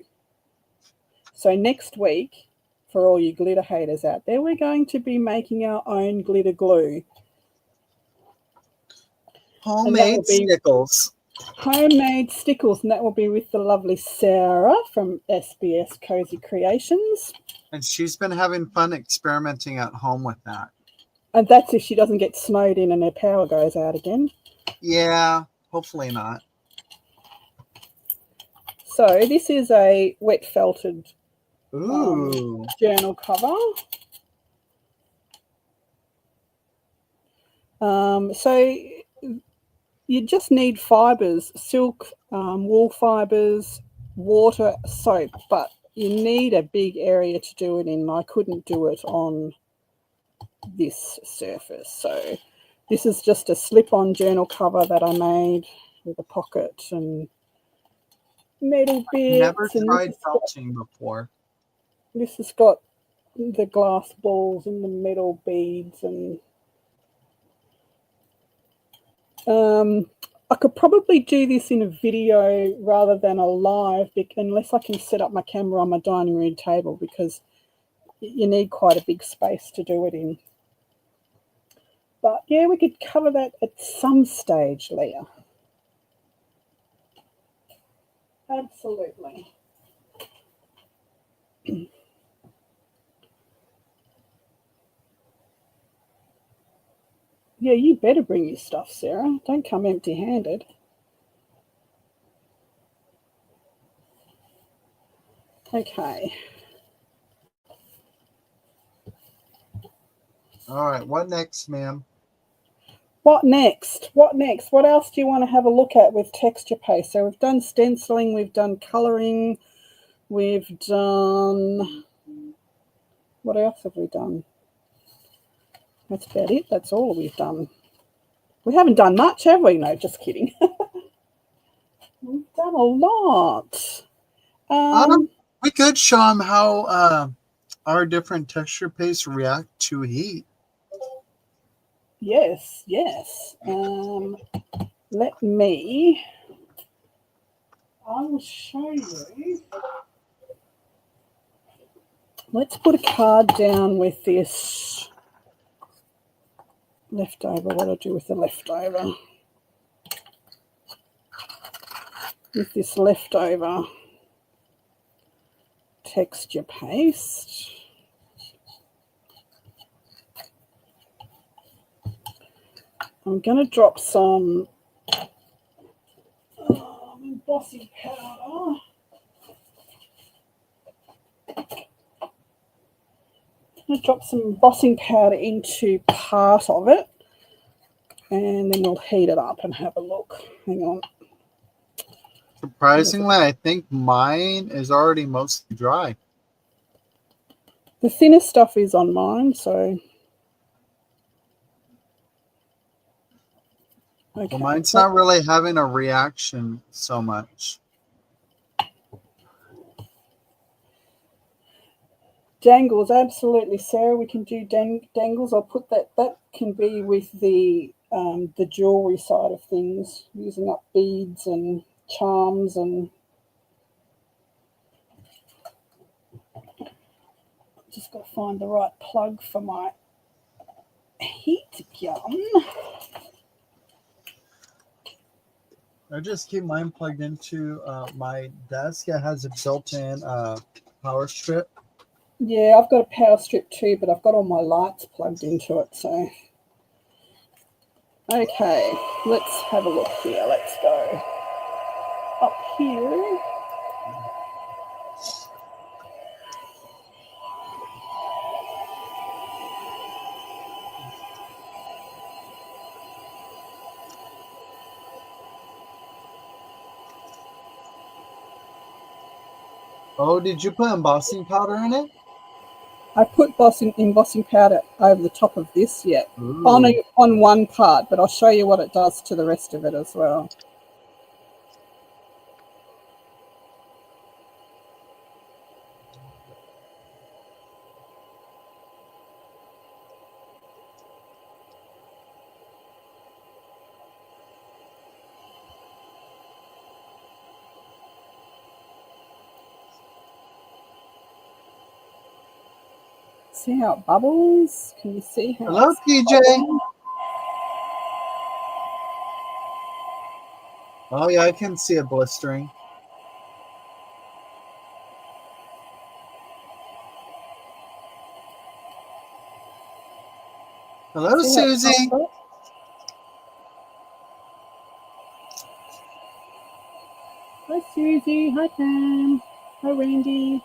So next week, for all you glitter haters out there, we're going to be making our own glitter glue. Homemade stickles. Homemade stickles, and that will be with the lovely Sarah from SBS Cozy Creations. And she's been having fun experimenting at home with that. And that's if she doesn't get snowed in and her power goes out again. Yeah, hopefully not. So this is a wet felted journal cover. So you just need fibres, silk, wool fibres, water, soap, but you need a big area to do it in. I couldn't do it on this surface. So this is just a slip-on journal cover that I made with a pocket and metal bits. Never tried felting before. This has got the glass balls and the metal beads, and I could probably do this in a video rather than a live, unless I can set up my camera on my dining room table, because you need quite a big space to do it in. But yeah, we could cover that at some stage, Leah. Absolutely. Yeah, you better bring your stuff, Sarah. Don't come empty-handed. Okay. All right, what next, ma'am? What next? What next? What else do you want to have a look at with texture paste? So we've done stenciling, we've done colouring, we've done... What else have we done? That's about it. That's all we've done. We haven't done much, have we? No, just kidding. We've done a lot. We could show them how our different texture pastes react to heat. Yes, yes. Let me... I will show you. Let's put a card down with this leftover. What do I do with the leftover? With this leftover texture paste. I'm going to drop some embossing powder. I'm going to drop some embossing powder into part of it, and then we'll heat it up and have a look. Hang on. Surprisingly, I think mine is already mostly dry. The thinnest stuff is on mine, so... Okay. Well, mine's not really having a reaction so much. Dangles, absolutely, Sarah. We can do dangles. I'll put that. That can be with the jewelry side of things, using up beads and charms and. Just got to find the right plug for my heat gun. I just keep mine plugged into my desk. It has a built-in power strip. Yeah, I've got a power strip too, but I've got all my lights plugged into it. So, okay, let's have a look here. Let's go up here. Oh, did you put embossing powder in it? I put embossing powder over the top of this yet. On one part, but I'll show you what it does to the rest of it as well. See how it bubbles? Can you see how? Hello, PJ. Bubbling? Oh yeah, I can see it blistering. Hello, Susie. Hi, Susie. Hi, Pam. Hi, Randy.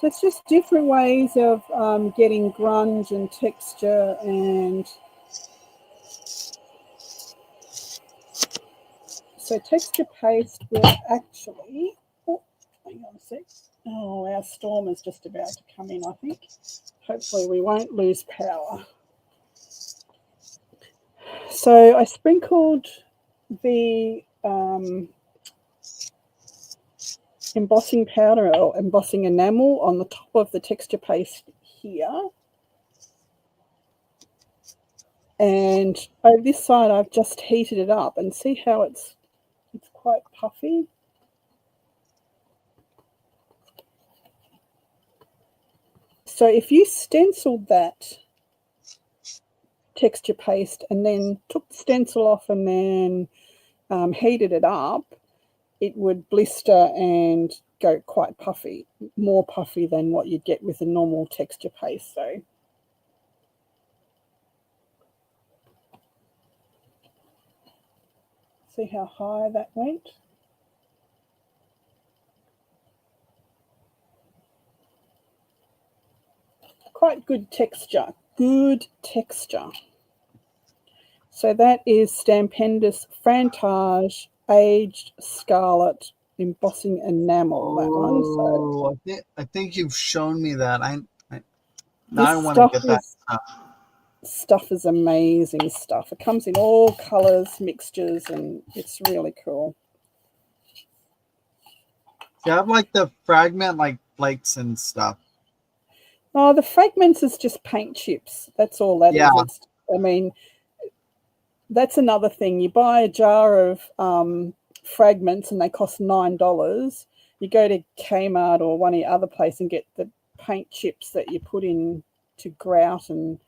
So it's just different ways of getting grunge and texture, and so texture paste will actually. Oh, hang on a sec. Oh, our storm is just about to come in, I think. Hopefully we won't lose power. So I sprinkled the embossing powder or embossing enamel on the top of the texture paste here. And over this side I've just heated it up, and see how it's quite puffy. So if you stenciled that texture paste and then took the stencil off and then heated it up, it would blister and go quite puffy, more puffy than what you'd get with a normal texture paste. So see how high that went? quite good texture. Good texture. So that is Stampendous Frantage Aged Scarlet Embossing Enamel. That one. So Oh, I think you've shown me that. Now I this want to get that. stuff is amazing stuff. It comes in all colors, mixtures, and it's really cool. You have like the fragment like flakes and stuff. Oh, the fragments is just paint chips. That's all that is. Yeah. I mean, that's another thing. You buy a jar of fragments and they cost $9. You go to Kmart or one of the other places and get the paint chips that you put in to grout and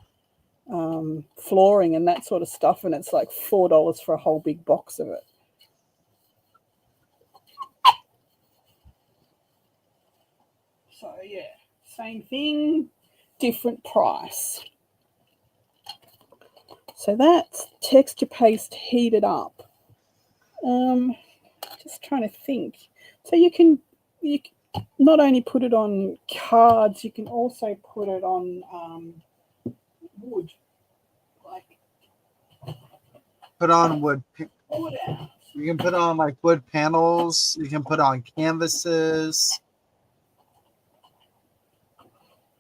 flooring and that sort of stuff, and it's like $4 for a whole big box of it. So yeah, same thing, different price. So that's texture paste heated up. Just trying to think. So you can not only put it on cards, you can also put it on wood. Like Put on wood. wood out. You can put on like wood panels. You can put on canvases.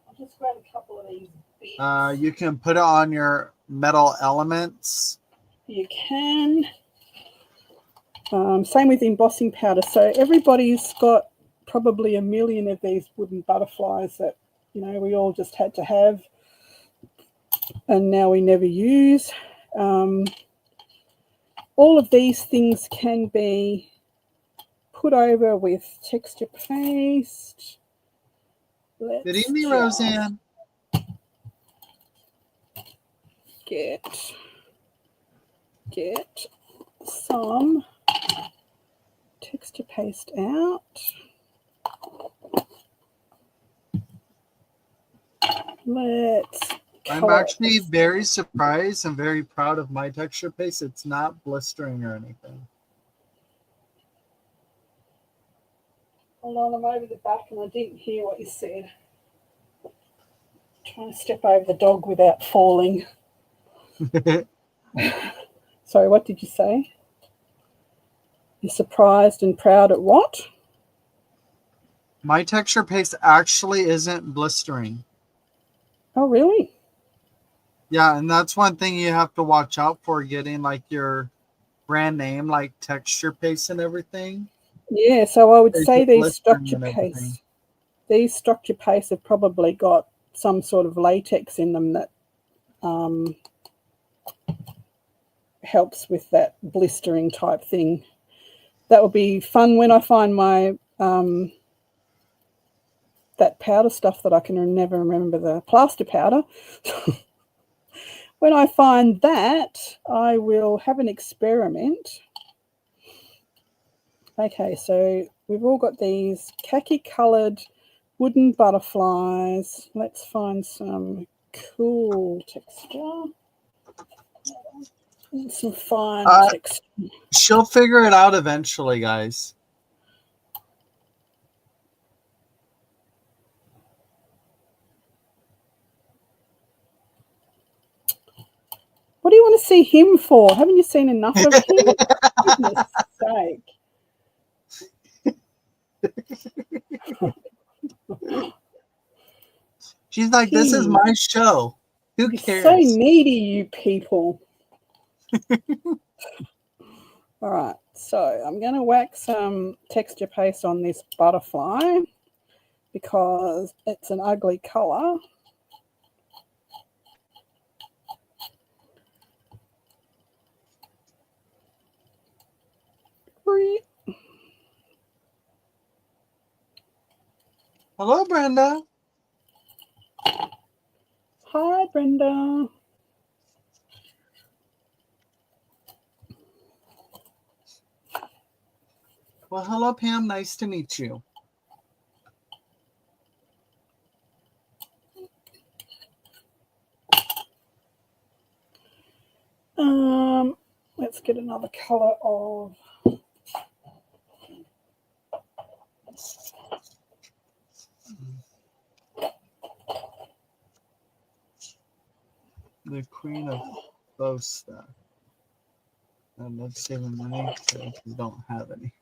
I'll just grab a couple of these bits. You can put it on your metal elements. You can. Same with embossing powder. So everybody's got probably a million of these wooden butterflies that, you know, we all just had to have and now we never use. All of these things can be put over with texture paste. Good evening, Roseanne. Get some texture paste out. I'm actually very surprised and very proud of my texture paste. It's not blistering or anything. Hold on, I'm over the back and I didn't hear what you said. I'm trying to step over the dog without falling. Sorry, what did you say? You're surprised and proud at what? My texture paste actually isn't blistering. Oh, really? Yeah, and that's one thing you have to watch out for getting like your brand name, like texture paste and everything. Yeah, so I would say these blistering structure pastes have probably got some sort of latex in them that helps with that blistering type thing. That will be fun when I find my that powder stuff that I can never remember, the plaster powder. When I find that, I will have an experiment. Okay, so we've all got these khaki coloured wooden butterflies. Let's find some cool texture. Some fine texture. She'll figure it out eventually, guys. What do you want to see him for? Haven't you seen enough of him? Goodness sake. She's like, this is my show. Who cares? So needy, you people. All right, so I'm going to wax some texture paste on this butterfly because it's an ugly colour. Hello, Brenda. Hi, Brenda. Well, hello, Pam. Nice to meet you. Let's get another colour of the Queen of Bosta. And let's save money because we don't have any.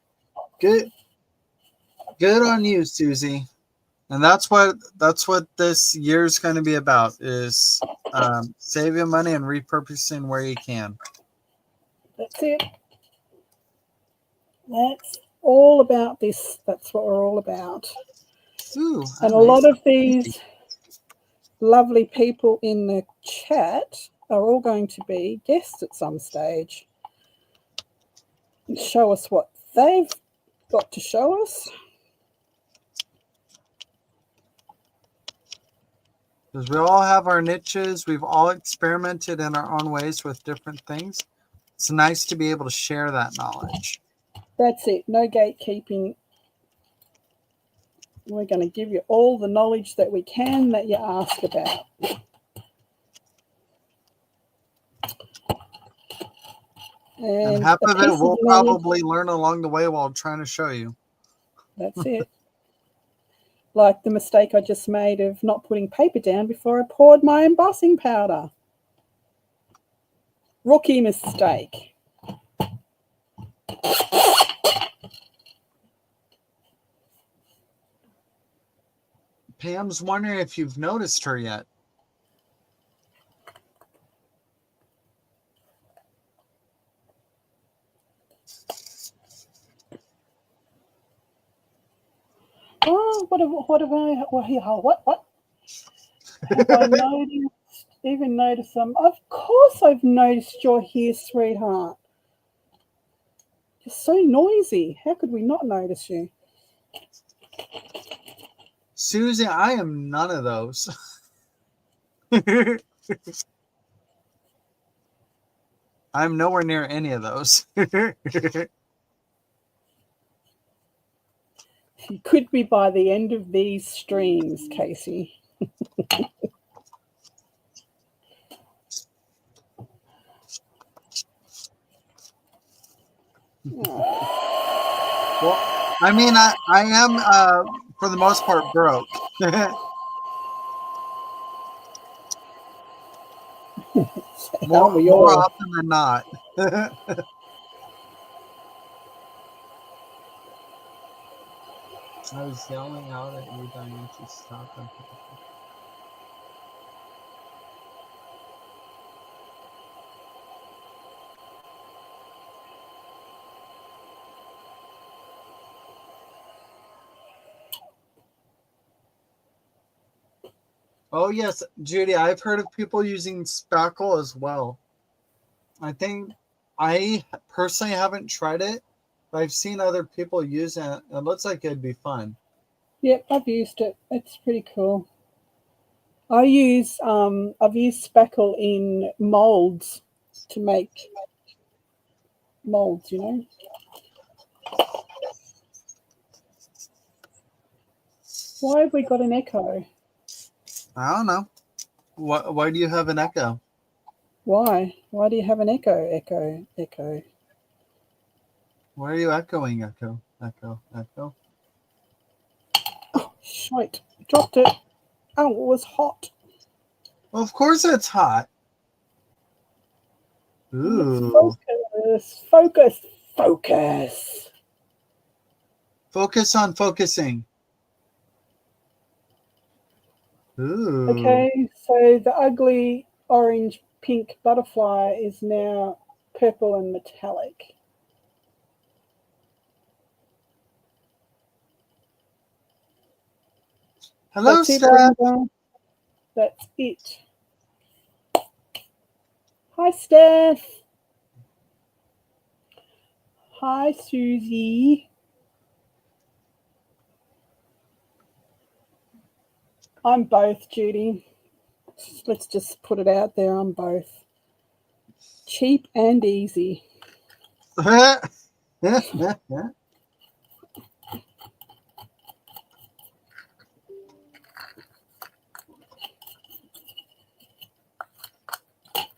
Good on you, Susie. And that's what this year's going to be about, is saving money and repurposing where you can. That's it. That's all about this. That's what we're all about. Ooh, and a lot of these lovely people in the chat are all going to be guests at some stage. Show us what they've got to show us. Because we all have our niches. We've all experimented in our own ways with different things. It's nice to be able to share that knowledge. That's it. No gatekeeping. We're going to give you all the knowledge that we can that you ask about. And half of it we'll probably learn along the way while trying to show you. That's it. Like the mistake I just made of not putting paper down before I poured my embossing powder. Rookie mistake. Pam's wondering if you've noticed her yet. Oh, what have I noticed some? Of course I've noticed you're here, sweetheart. You're so noisy. How could we not notice you? Susie, I am none of those. I'm nowhere near any of those. You could be by the end of these streams, Casey. Well, I mean, I am, for the most part, broke. more often than not. I was yelling out at you, Diane, to stop. Oh, yes, Judy, I've heard of people using spackle as well. I think I personally haven't tried it, but I've seen other people use it. It looks like it'd be fun. Yep, I've used it. It's pretty cool. I've used spackle in molds to make molds, you know. Why have we got an echo? I don't know. Why do you have an echo? Why? Why do you have an echo? Echo, echo. Why are you echoing? Echo, echo, echo. Oh, shite. Dropped it. Oh, it was hot. Well, of course it's hot. Ooh. Focus, focus, focus. Focus on focusing. Ooh. Okay, so the ugly orange pink butterfly is now purple and metallic. Hello, That's Steph. That's it. Hi, Steph. Hi, Susie. I'm both, Judy. Let's just put it out there. I'm both. Cheap and easy.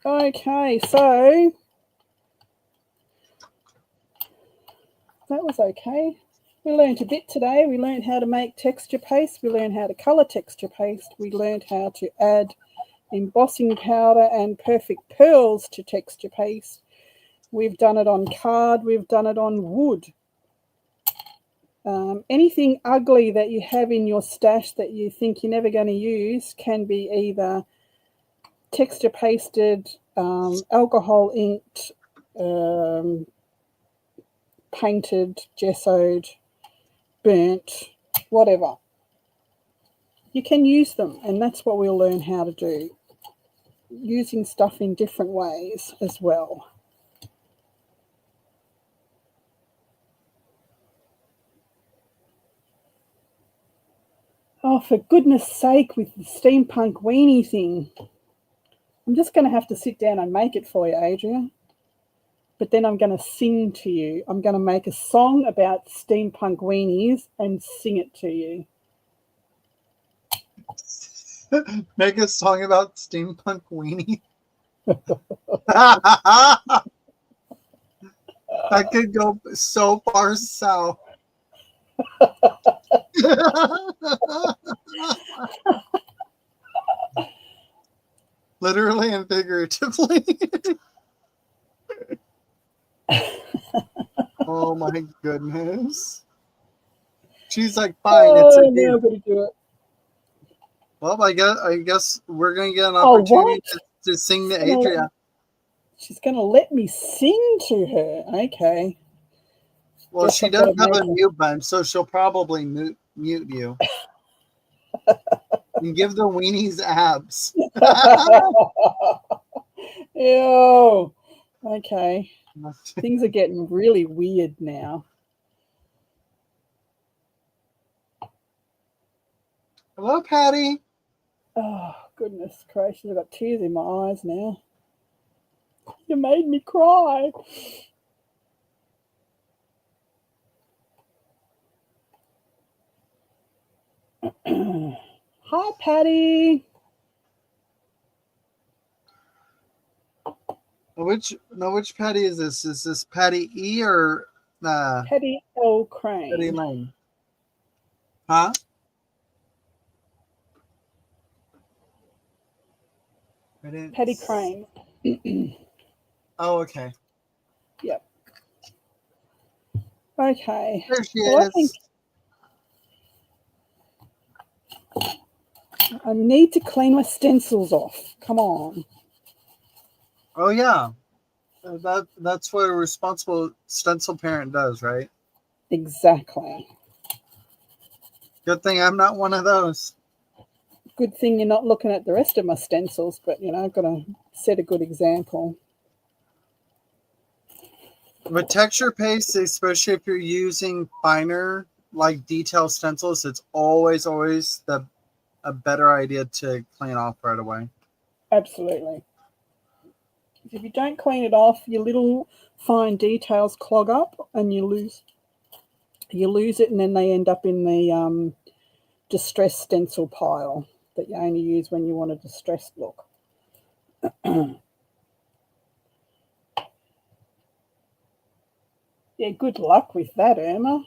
Okay, so that was okay. We learned a bit today. We learned how to make texture paste. We learned how to color texture paste. We learned how to add embossing powder and perfect pearls to texture paste. We've done it on card. We've done it on wood. Anything ugly that you have in your stash that you think you're never going to use can be either texture pasted, alcohol inked, painted, gessoed, burnt, whatever. You can use them, and that's what we'll learn how to do, using stuff in different ways as well. Oh, for goodness sake, with the steampunk weenie thing. I'm just going to have to sit down and make it for you, Adria. But then I'm going to sing to you. I'm going to make a song about steampunk weenies and sing it to you. Make a song about steampunk weenie. That could go so far south. Literally and figuratively. Oh my goodness. She's like, fine, it's a deal. I'm going to do it. Well, I guess we're gonna get an opportunity to sing to Adria. She's gonna let me sing to her. Okay. Well, she does have a mute button, so she'll probably mute you. And give the weenies abs. Ew. Okay. Things are getting really weird now. Hello, Patty. Oh, goodness gracious. I've got tears in my eyes now. You made me cry. Hi, Patty. Which Patty is this? Is this Patty E or Patty L. Crane? Patty Lane. Huh? Patty Crane. Oh, okay. Yep. Okay. There she is. I need to clean my stencils off. Come on. Oh yeah. That's what a responsible stencil parent does, right? Exactly. Good thing I'm not one of those. Good thing you're not looking at the rest of my stencils, but I've got to set a good example. With texture paste, especially if you're using finer, like detail stencils, it's always a better idea to clean off right away. Absolutely. If you don't clean it off, your little fine details clog up and you lose it, and then they end up in the distressed stencil pile that you only use when you want a distressed look. Yeah, good luck with that, Irma.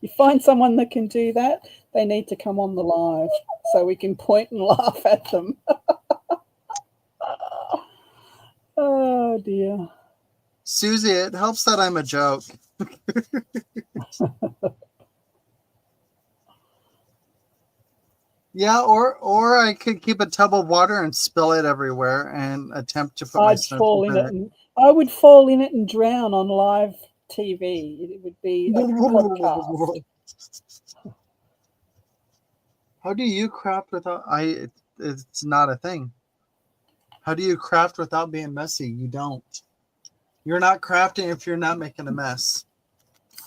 You find someone that can do that, they need to come on the live so we can point and laugh at them. Oh, dear. Susie, it helps that I'm a joke. Yeah, or I could keep a tub of water and spill it everywhere and attempt to put my stencil in it. I would fall in it and drown on live TV. It would be a podcast. How do you craft without it's not a thing. How do you craft without being messy? You don't. You're not crafting if you're not making a mess.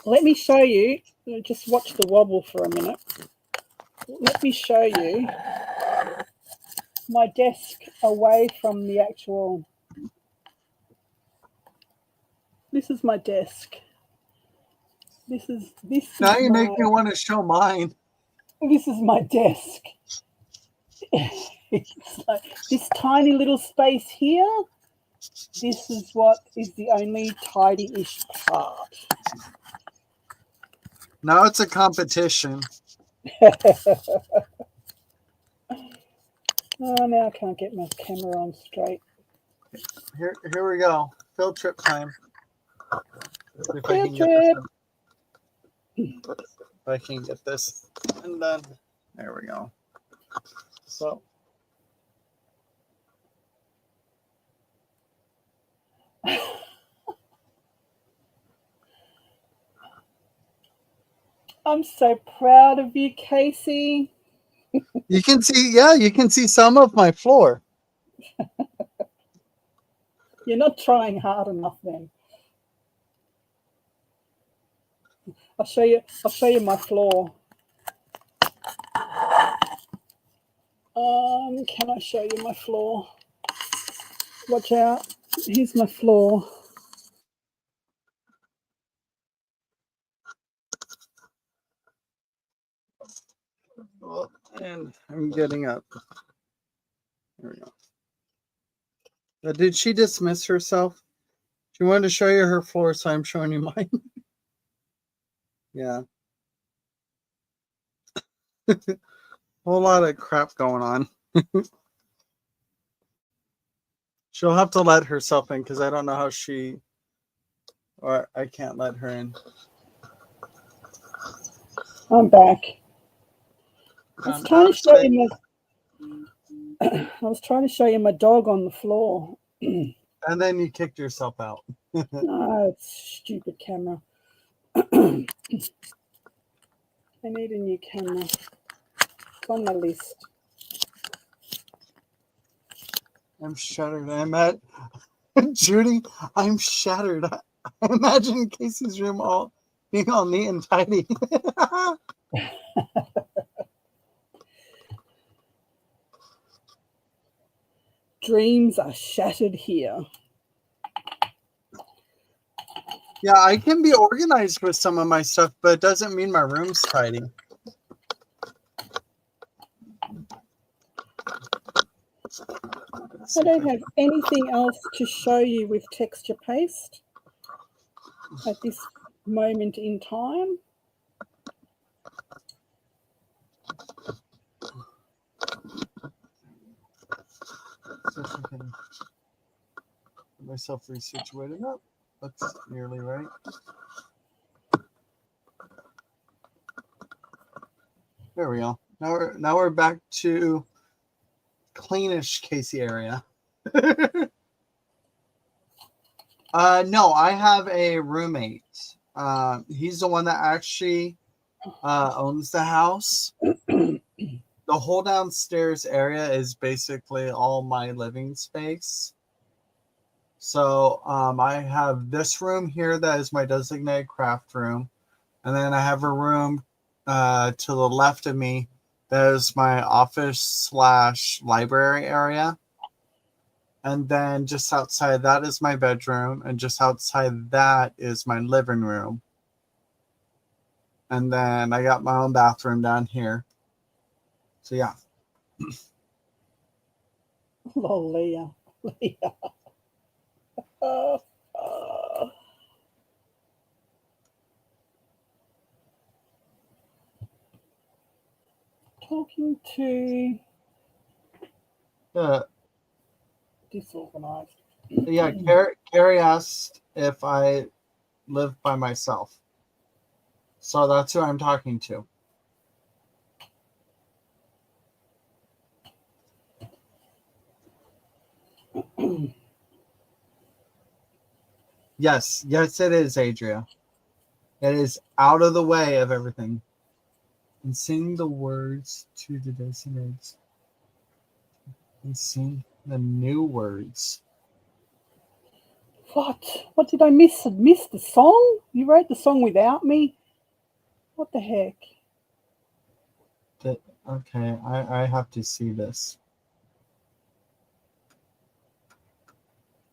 Let me show you. Just watch the wobble for a minute. Let me show you my desk away from the actual. This is my desk. This. Now you make me want to show mine. This is my desk. It's like this tiny little space here. This is what is the only tidy-ish part. Now it's a competition. Oh, now I can't get my camera on straight. Here we go. Field trip time. See if I Field can get this. trip. If I can get this undone. There we go. So I'm so proud of you, Casey. you can see some of my floor. You're not trying hard enough then. I'll show you my floor. Can I show you my floor? Watch out. Here's my floor. Oh, and I'm getting up. There we go. Did she dismiss herself? She wanted to show you her floor, so I'm showing you mine. Yeah. Whole lot of crap going on. She'll have to let herself in because I don't know how or I can't let her in. I'm back. I was trying to show you my dog on the floor. And then you kicked yourself out. Oh, stupid camera. I need a new camera. It's on my list. I'm shattered. I'm at Judy. I'm shattered. I imagine Casey's room all being all neat and tidy. Dreams are shattered here. Yeah, I can be organized with some of my stuff, but it doesn't mean my room's tidy. I don't have anything else to show you with texture paste at this moment in time. See if I can get myself resituated up. That's nearly right. There we go. Now we're back to cleanish Casey area. No, I have a roommate. He's the one that actually owns the house. The whole downstairs area is basically all my living space. So I have this room here that is my designated craft room. And then I have a room to the left of me that is my office / library area. And then just outside that is my bedroom. And just outside that is my living room. And then I got my own bathroom down here. So yeah. Oh, Leah. Talking to disorganized. Yeah, Carrie asked if I live by myself. So that's who I'm talking to. Yes, it is, Adria. It is out of the way of everything. And sing the words to the designates. And sing the new words. What? What did I miss? I missed the song? You wrote the song without me? What the heck? Okay, I have to see this.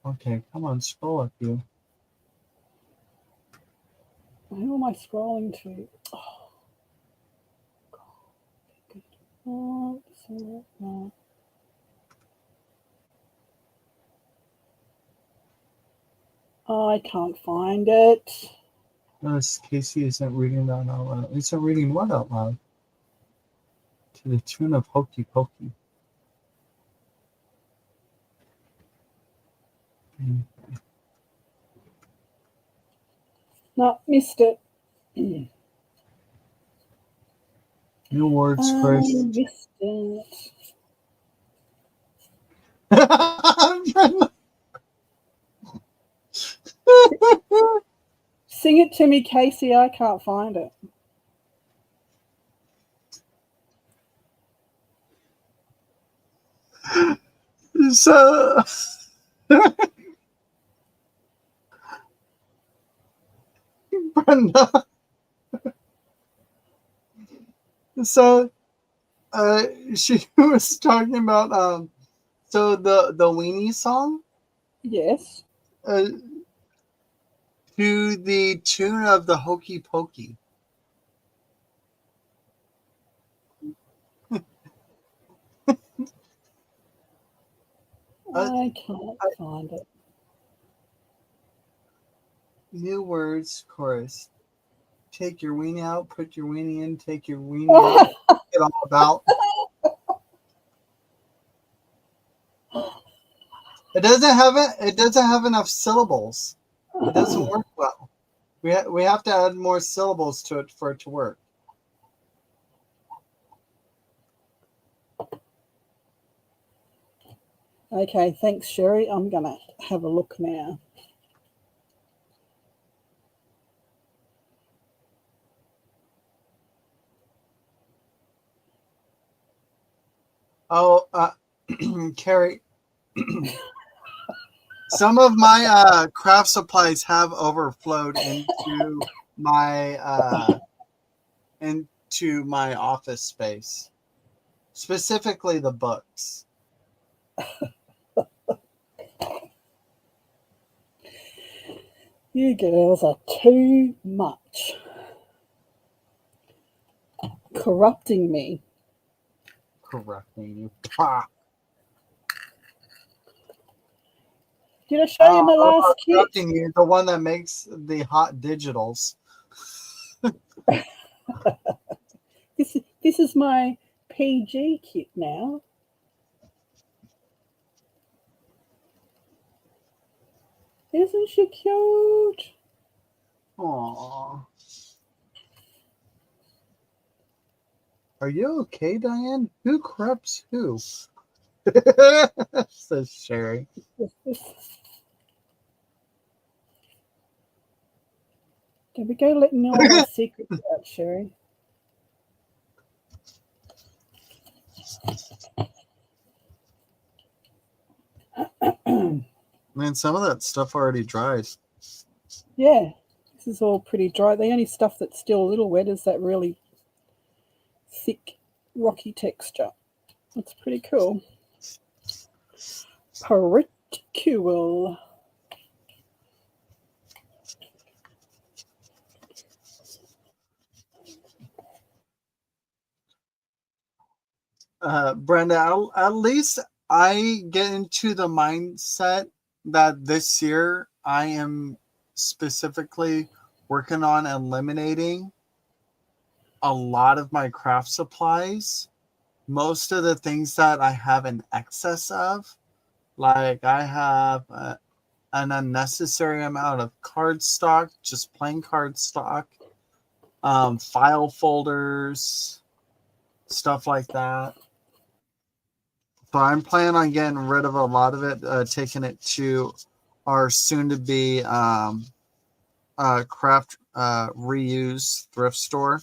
Okay, come on, scroll up, you. Who am I scrolling to? Oh, God. Oh, I can't find it. Notice Casey isn't reading that out loud. Isn't reading what out loud? To the tune of Hokey Pokey. No, missed it. New words I first. missed it. Sing it to me, Casey. I can't find it. So, Brenda. So, she was talking about so the weenie song, Yes. uh, to the tune of the Hokey Pokey. I can't find it. New words chorus. Take your weenie out, put your weenie in, take your weenie out, get all about. It doesn't have enough syllables. It doesn't work well. We have to add more syllables to it for it to work. Okay, thanks, Sherry. I'm going to have a look now. Oh, Carrie, some of my craft supplies have overflowed into my office space, specifically the books. You girls are too much. Corrupting me. Correcting you. Pah. Did I show you my last kit? Correcting you, the one that makes the hot digitals. This is my PG kit now. Isn't she cute? Aww. Are you okay, Diane? Who corrupts who? Says Sherry. There we go, letting all my secrets out, Sherry. Man, some of that stuff already dried. Yeah, this is all pretty dry. The only stuff that's still a little wet is that really thick, rocky texture. That's pretty cool. Pretty cool. Brenda, at least I get into the mindset that this year I am specifically working on eliminating a lot of my craft supplies. Most of the things that I have an excess of, like I have an unnecessary amount of card stock, just plain card stock, file folders, stuff like that. So I'm planning on getting rid of a lot of it, taking it to our soon-to-be craft reuse thrift store.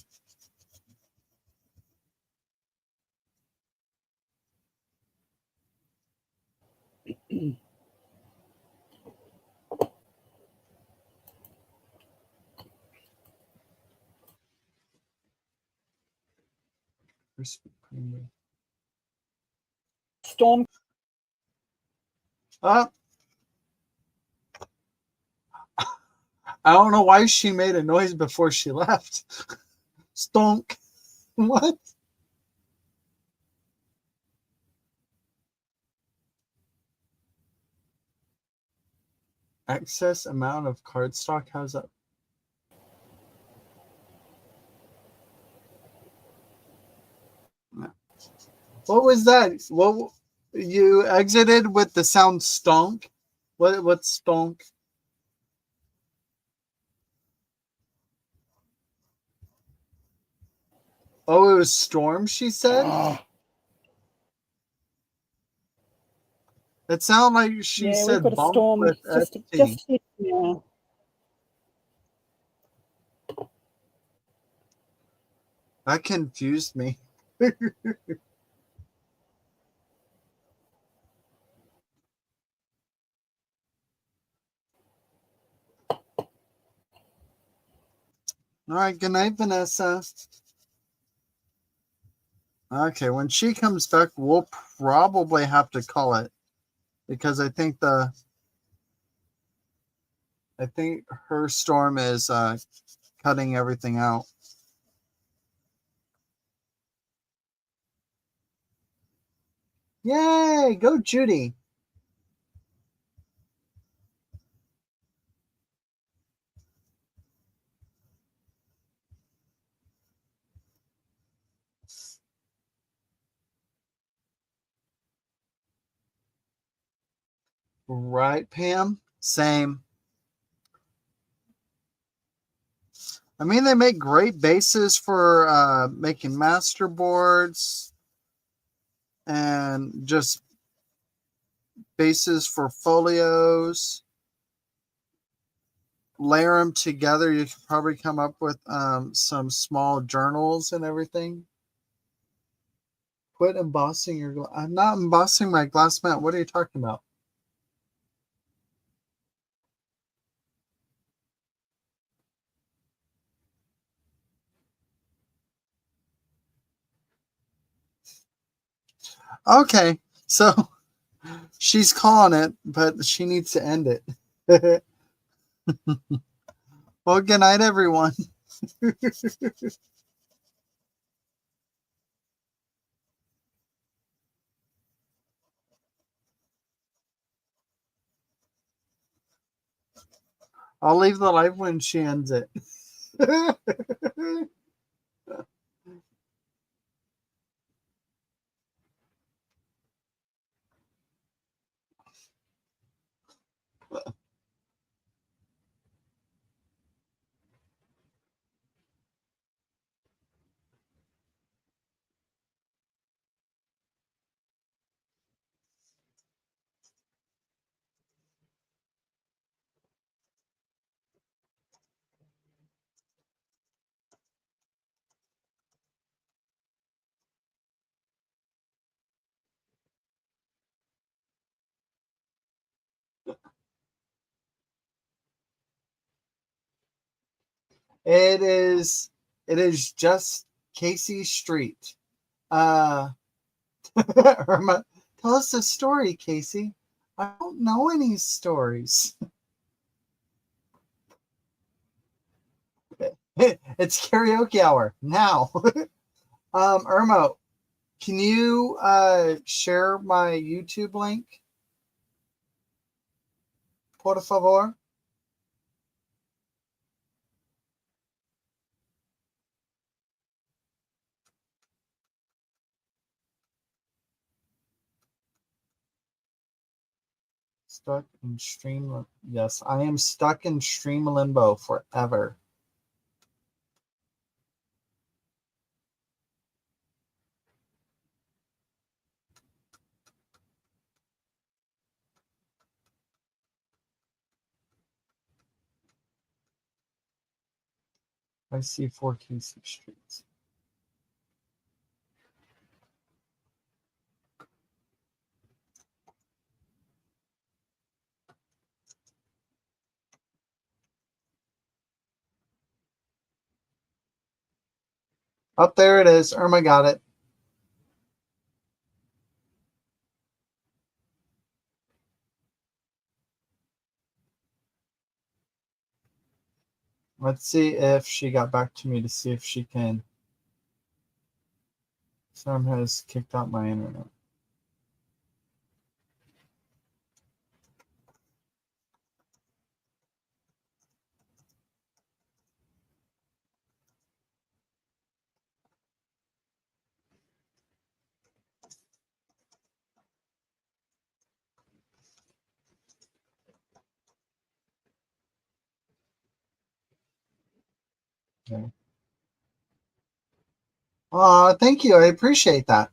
Storm. I don't know why she made a noise before she left. Stonk. What? Excess amount of cardstock? How's that? What was that? What you exited with the sound stonk? What's stonk? Oh, it was storm, she said? Ah, It sounded like she yeah, we've said got a bump storm. with It's ST. just hit now. That confused me. All right, good night, Vanessa. Okay, when she comes back, we'll probably have to call it because I think her storm is cutting everything out. Yay! Go, Judy. Right, Pam? Same. I mean, they make great bases for making master boards and just bases for folios. Layer them together. You could probably come up with some small journals and everything. Quit embossing your. I'm not embossing my glass mat. What are you talking about? Okay, so she's calling it, but she needs to end it. Well, good night, everyone. I'll leave the live when she ends it. It is. It is just Casey Street. Uh, Irma, tell us a story, Casey. I don't know any stories. It's karaoke hour now. Irma, can you share my YouTube link, por favor? Stuck in stream. Yes, I am stuck in stream limbo forever. I see 4 Casey Streets. Up there it is. Irma got it. Let's see if she got back to me to see if she can. Sam has kicked out my internet. Okay. Thank you. I appreciate that.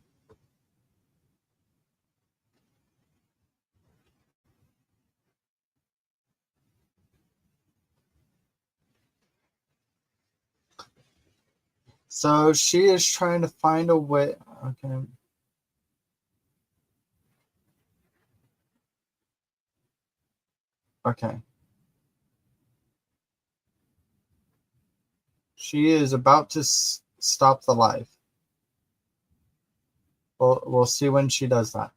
So she is trying to find a way. Okay. Okay. She is about to stop the live. We'll see when she does that.